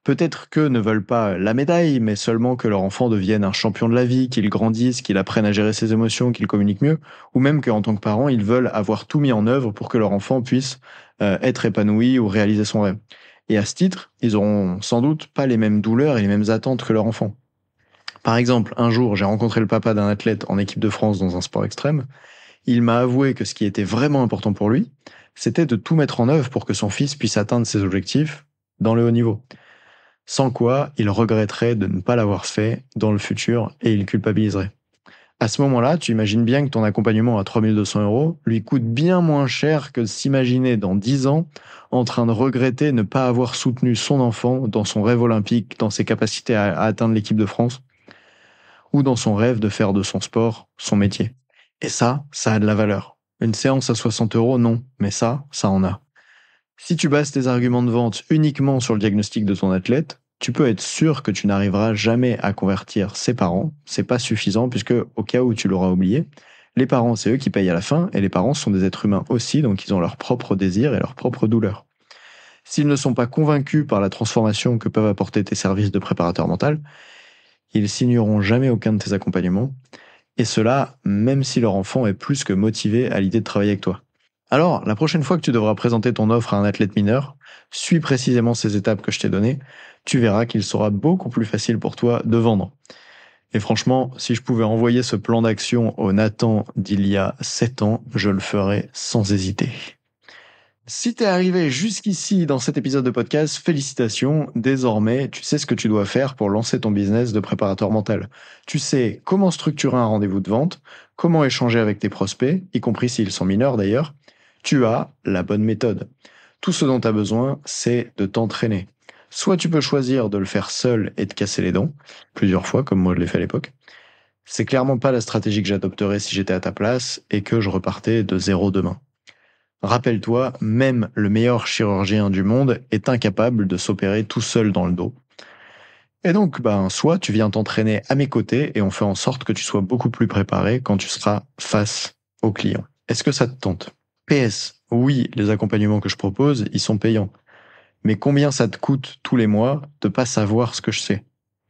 Peut-être qu'eux ne veulent pas la médaille, mais seulement que leur enfant devienne un champion de la vie, qu'il grandisse, qu'il apprenne à gérer ses émotions, qu'il communique mieux, ou même qu'en tant que parents, ils veulent avoir tout mis en œuvre pour que leur enfant puisse être épanoui ou réaliser son rêve. Et à ce titre, ils auront sans doute pas les mêmes douleurs et les mêmes attentes que leur enfant. Par exemple, un jour, j'ai rencontré le papa d'un athlète en équipe de France dans un sport extrême. Il m'a avoué que ce qui était vraiment important pour lui, c'était de tout mettre en œuvre pour que son fils puisse atteindre ses objectifs dans le haut niveau. Sans quoi, il regretterait de ne pas l'avoir fait dans le futur et il culpabiliserait. À ce moment-là, tu imagines bien que ton accompagnement à 3 200 € lui coûte bien moins cher que de s'imaginer dans 10 ans en train de regretter ne pas avoir soutenu son enfant dans son rêve olympique, dans ses capacités à atteindre l'équipe de France, ou dans son rêve de faire de son sport son métier. Et ça a de la valeur. Une séance à 60 €, non, mais ça en a. Si tu bases tes arguments de vente uniquement sur le diagnostic de ton athlète, tu peux être sûr que tu n'arriveras jamais à convertir ses parents. C'est pas suffisant puisque, au cas où tu l'auras oublié, les parents, c'est eux qui payent à la fin et les parents sont des êtres humains aussi, donc ils ont leurs propres désirs et leurs propres douleurs. S'ils ne sont pas convaincus par la transformation que peuvent apporter tes services de préparateur mental, ils signeront jamais aucun de tes accompagnements, et cela même si leur enfant est plus que motivé à l'idée de travailler avec toi. Alors, la prochaine fois que tu devras présenter ton offre à un athlète mineur, suis précisément ces étapes que je t'ai données, tu verras qu'il sera beaucoup plus facile pour toi de vendre. Et franchement, si je pouvais envoyer ce plan d'action au Nathan d'il y a 7 ans, je le ferais sans hésiter. Si t'es arrivé jusqu'ici dans cet épisode de podcast, félicitations. Désormais, tu sais ce que tu dois faire pour lancer ton business de préparateur mental. Tu sais comment structurer un rendez-vous de vente, comment échanger avec tes prospects, y compris s'ils sont mineurs d'ailleurs. Tu as la bonne méthode. Tout ce dont tu as besoin, c'est de t'entraîner. Soit tu peux choisir de le faire seul et te casser les dents, plusieurs fois comme moi je l'ai fait à l'époque. C'est clairement pas la stratégie que j'adopterais si j'étais à ta place et que je repartais de zéro demain. Rappelle-toi, même le meilleur chirurgien du monde est incapable de s'opérer tout seul dans le dos. Et donc, soit tu viens t'entraîner à mes côtés et on fait en sorte que tu sois beaucoup plus préparé quand tu seras face au client. Est-ce que ça te tente? PS, oui, les accompagnements que je propose, ils sont payants. Mais combien ça te coûte tous les mois de pas savoir ce que je sais?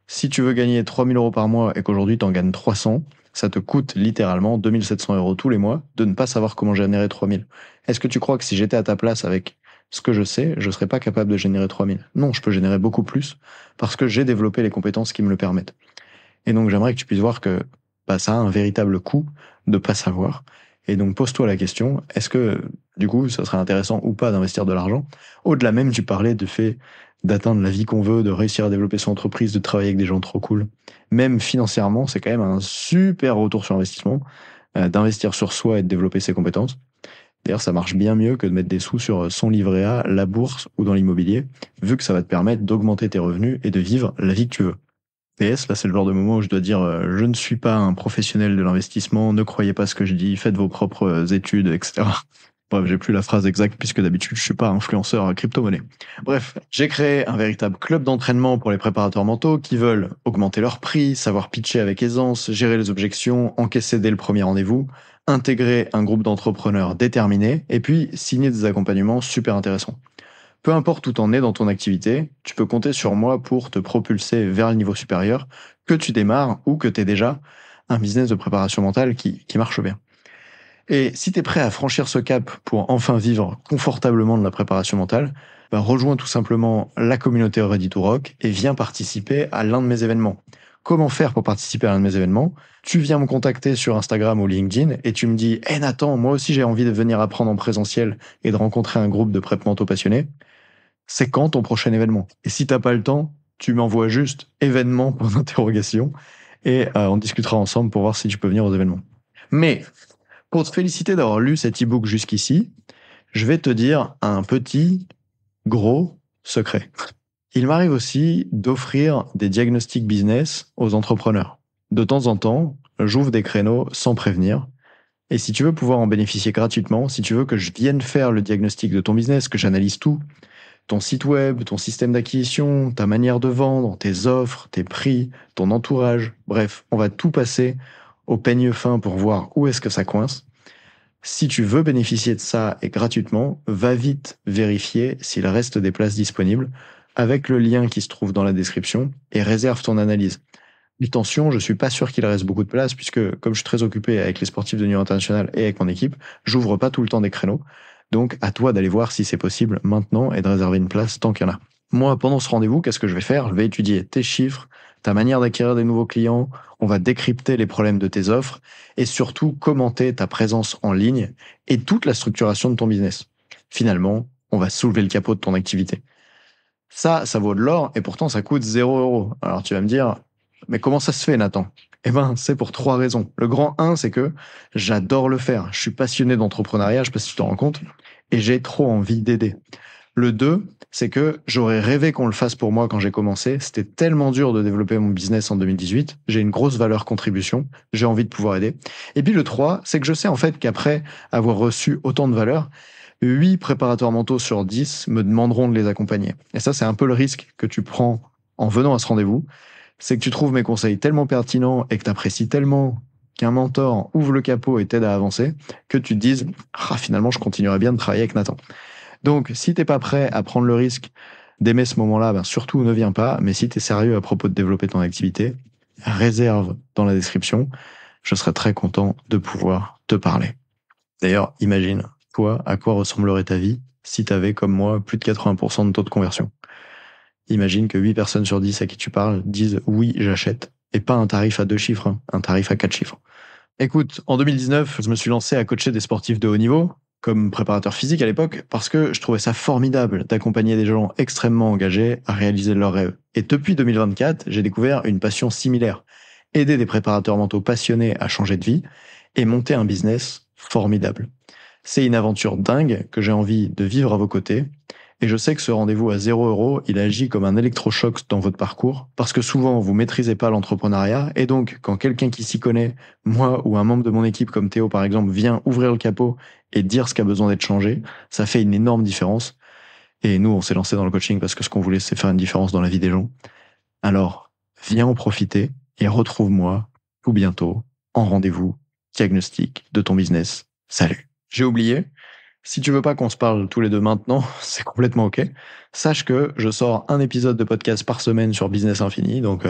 Si tu veux gagner 3 000 € par mois et qu'aujourd'hui tu en gagnes 300, ça te coûte littéralement 2 700 € tous les mois de ne pas savoir comment générer 3 000. Est-ce que tu crois que si j'étais à ta place avec ce que je sais, je serais pas capable de générer 3 000? Non, je peux générer beaucoup plus parce que j'ai développé les compétences qui me le permettent. Et donc j'aimerais que tu puisses voir que ça a un véritable coût de pas savoir. Et donc pose-toi la question, est-ce que du coup ça serait intéressant ou pas d'investir de l'argent? Au-delà même, tu parlais du fait d'atteindre la vie qu'on veut, de réussir à développer son entreprise, de travailler avec des gens trop cool. Même financièrement, c'est quand même un super retour sur investissement d'investir sur soi et de développer ses compétences. D'ailleurs, ça marche bien mieux que de mettre des sous sur son livret A, la bourse ou dans l'immobilier, vu que ça va te permettre d'augmenter tes revenus et de vivre la vie que tu veux. PS, là, c'est le genre de moment où je dois dire je ne suis pas un professionnel de l'investissement, ne croyez pas ce que je dis, faites vos propres études, etc. Bref, j'ai plus la phrase exacte puisque d'habitude je suis pas influenceur crypto-monnaie. Bref, j'ai créé un véritable club d'entraînement pour les préparateurs mentaux qui veulent augmenter leur prix, savoir pitcher avec aisance, gérer les objections, encaisser dès le premier rendez-vous, intégrer un groupe d'entrepreneurs déterminés et puis signer des accompagnements super intéressants. Peu importe où t'en es dans ton activité, tu peux compter sur moi pour te propulser vers le niveau supérieur, que tu démarres ou que tu aies déjà un business de préparation mentale qui marche bien. Et si tu es prêt à franchir ce cap pour enfin vivre confortablement de la préparation mentale, rejoins tout simplement la communauté Ready to Rock et viens participer à l'un de mes événements. Comment faire pour participer à l'un de mes événements? Tu viens me contacter sur Instagram ou LinkedIn et tu me dis « Hey Nathan, moi aussi j'ai envie de venir apprendre en présentiel et de rencontrer un groupe de prep mentaux passionnés. » C'est quand ton prochain événement? Et si t'as pas le temps, tu m'envoies juste événement pour d'interrogation et on discutera ensemble pour voir si tu peux venir aux événements. Mais pour te féliciter d'avoir lu cet e-book jusqu'ici, je vais te dire un petit, gros secret. Il m'arrive aussi d'offrir des diagnostics business aux entrepreneurs. De temps en temps, j'ouvre des créneaux sans prévenir. Et si tu veux pouvoir en bénéficier gratuitement, si tu veux que je vienne faire le diagnostic de ton business, que j'analyse tout, ton site web, ton système d'acquisition, ta manière de vendre, tes offres, tes prix, ton entourage, bref, on va tout passer au peigne fin pour voir où est-ce que ça coince. Si tu veux bénéficier de ça et gratuitement, va vite vérifier s'il reste des places disponibles avec le lien qui se trouve dans la description et réserve ton analyse. Attention, je suis pas sûr qu'il reste beaucoup de place puisque comme je suis très occupé avec les sportifs de niveau international et avec mon équipe, j'ouvre pas tout le temps des créneaux. Donc à toi d'aller voir si c'est possible maintenant et de réserver une place tant qu'il y en a. Moi, pendant ce rendez-vous, qu'est-ce que je vais faire? Je vais étudier tes chiffres, ta manière d'acquérir des nouveaux clients, on va décrypter les problèmes de tes offres et surtout commenter ta présence en ligne et toute la structuration de ton business. Finalement, on va soulever le capot de ton activité. Ça vaut de l'or et pourtant ça coûte 0 €. Alors tu vas me dire, mais comment ça se fait, Nathan? Eh ben, c'est pour 3 raisons. Le grand 1, c'est que j'adore le faire. Je suis passionné d'entrepreneuriat, je sais pas si tu te rends compte, et j'ai trop envie d'aider. Le 2, c'est que j'aurais rêvé qu'on le fasse pour moi quand j'ai commencé. C'était tellement dur de développer mon business en 2018. J'ai une grosse valeur contribution. J'ai envie de pouvoir aider. Et puis le 3, c'est que je sais en fait qu'après avoir reçu autant de valeur, 8 préparateurs mentaux sur 10 me demanderont de les accompagner. Et ça, c'est un peu le risque que tu prends en venant à ce rendez-vous. C'est que tu trouves mes conseils tellement pertinents et que tu apprécies tellement qu'un mentor ouvre le capot et t'aide à avancer, que tu te dises « Ah, finalement, je continuerais bien de travailler avec Nathan ». Donc, si t'es pas prêt à prendre le risque d'aimer ce moment-là, ben surtout ne viens pas. Mais si tu es sérieux à propos de développer ton activité, réserve dans la description. Je serais très content de pouvoir te parler. D'ailleurs, imagine, toi, à quoi ressemblerait ta vie si tu avais, comme moi, plus de 80% de taux de conversion. Imagine que 8 personnes sur 10 à qui tu parles disent « oui, j'achète ». Et pas un tarif à 2 chiffres, un tarif à 4 chiffres. Écoute, en 2019, je me suis lancé à coacher des sportifs de haut niveau, comme préparateur physique à l'époque, parce que je trouvais ça formidable d'accompagner des gens extrêmement engagés à réaliser leurs rêves. Et depuis 2024, j'ai découvert une passion similaire. Aider des préparateurs mentaux passionnés à changer de vie et monter un business formidable. C'est une aventure dingue que j'ai envie de vivre à vos côtés. Et je sais que ce rendez-vous à 0 €, il agit comme un électrochoc dans votre parcours, parce que souvent vous maîtrisez pas l'entrepreneuriat, et donc quand quelqu'un qui s'y connaît, moi ou un membre de mon équipe comme Théo par exemple, vient ouvrir le capot et dire ce qui a besoin d'être changé, ça fait une énorme différence. Et nous, on s'est lancé dans le coaching parce que ce qu'on voulait, c'est faire une différence dans la vie des gens. Alors, viens en profiter et retrouve-moi tout bientôt en rendez-vous diagnostic de ton business. Salut. J'ai oublié. Si tu veux pas qu'on se parle tous les deux maintenant, c'est complètement ok. Sache que je sors un épisode de podcast par semaine sur Business Infini, donc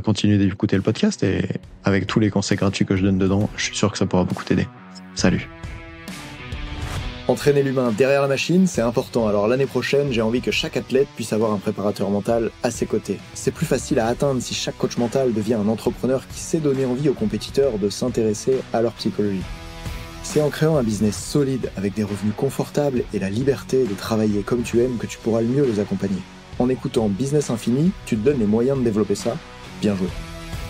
continue d'écouter le podcast et avec tous les conseils gratuits que je donne dedans, je suis sûr que ça pourra beaucoup t'aider. Salut. Entraîner l'humain derrière la machine, c'est important. Alors l'année prochaine, j'ai envie que chaque athlète puisse avoir un préparateur mental à ses côtés. C'est plus facile à atteindre si chaque coach mental devient un entrepreneur qui sait donner envie aux compétiteurs de s'intéresser à leur psychologie. C'est en créant un business solide avec des revenus confortables et la liberté de travailler comme tu aimes que tu pourras le mieux les accompagner. En écoutant Business Infini, tu te donnes les moyens de développer ça. Bien joué.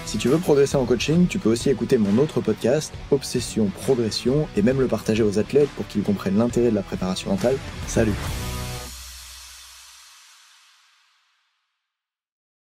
Si tu veux progresser en coaching, tu peux aussi écouter mon autre podcast, Obsession Progression, et même le partager aux athlètes pour qu'ils comprennent l'intérêt de la préparation mentale. Salut!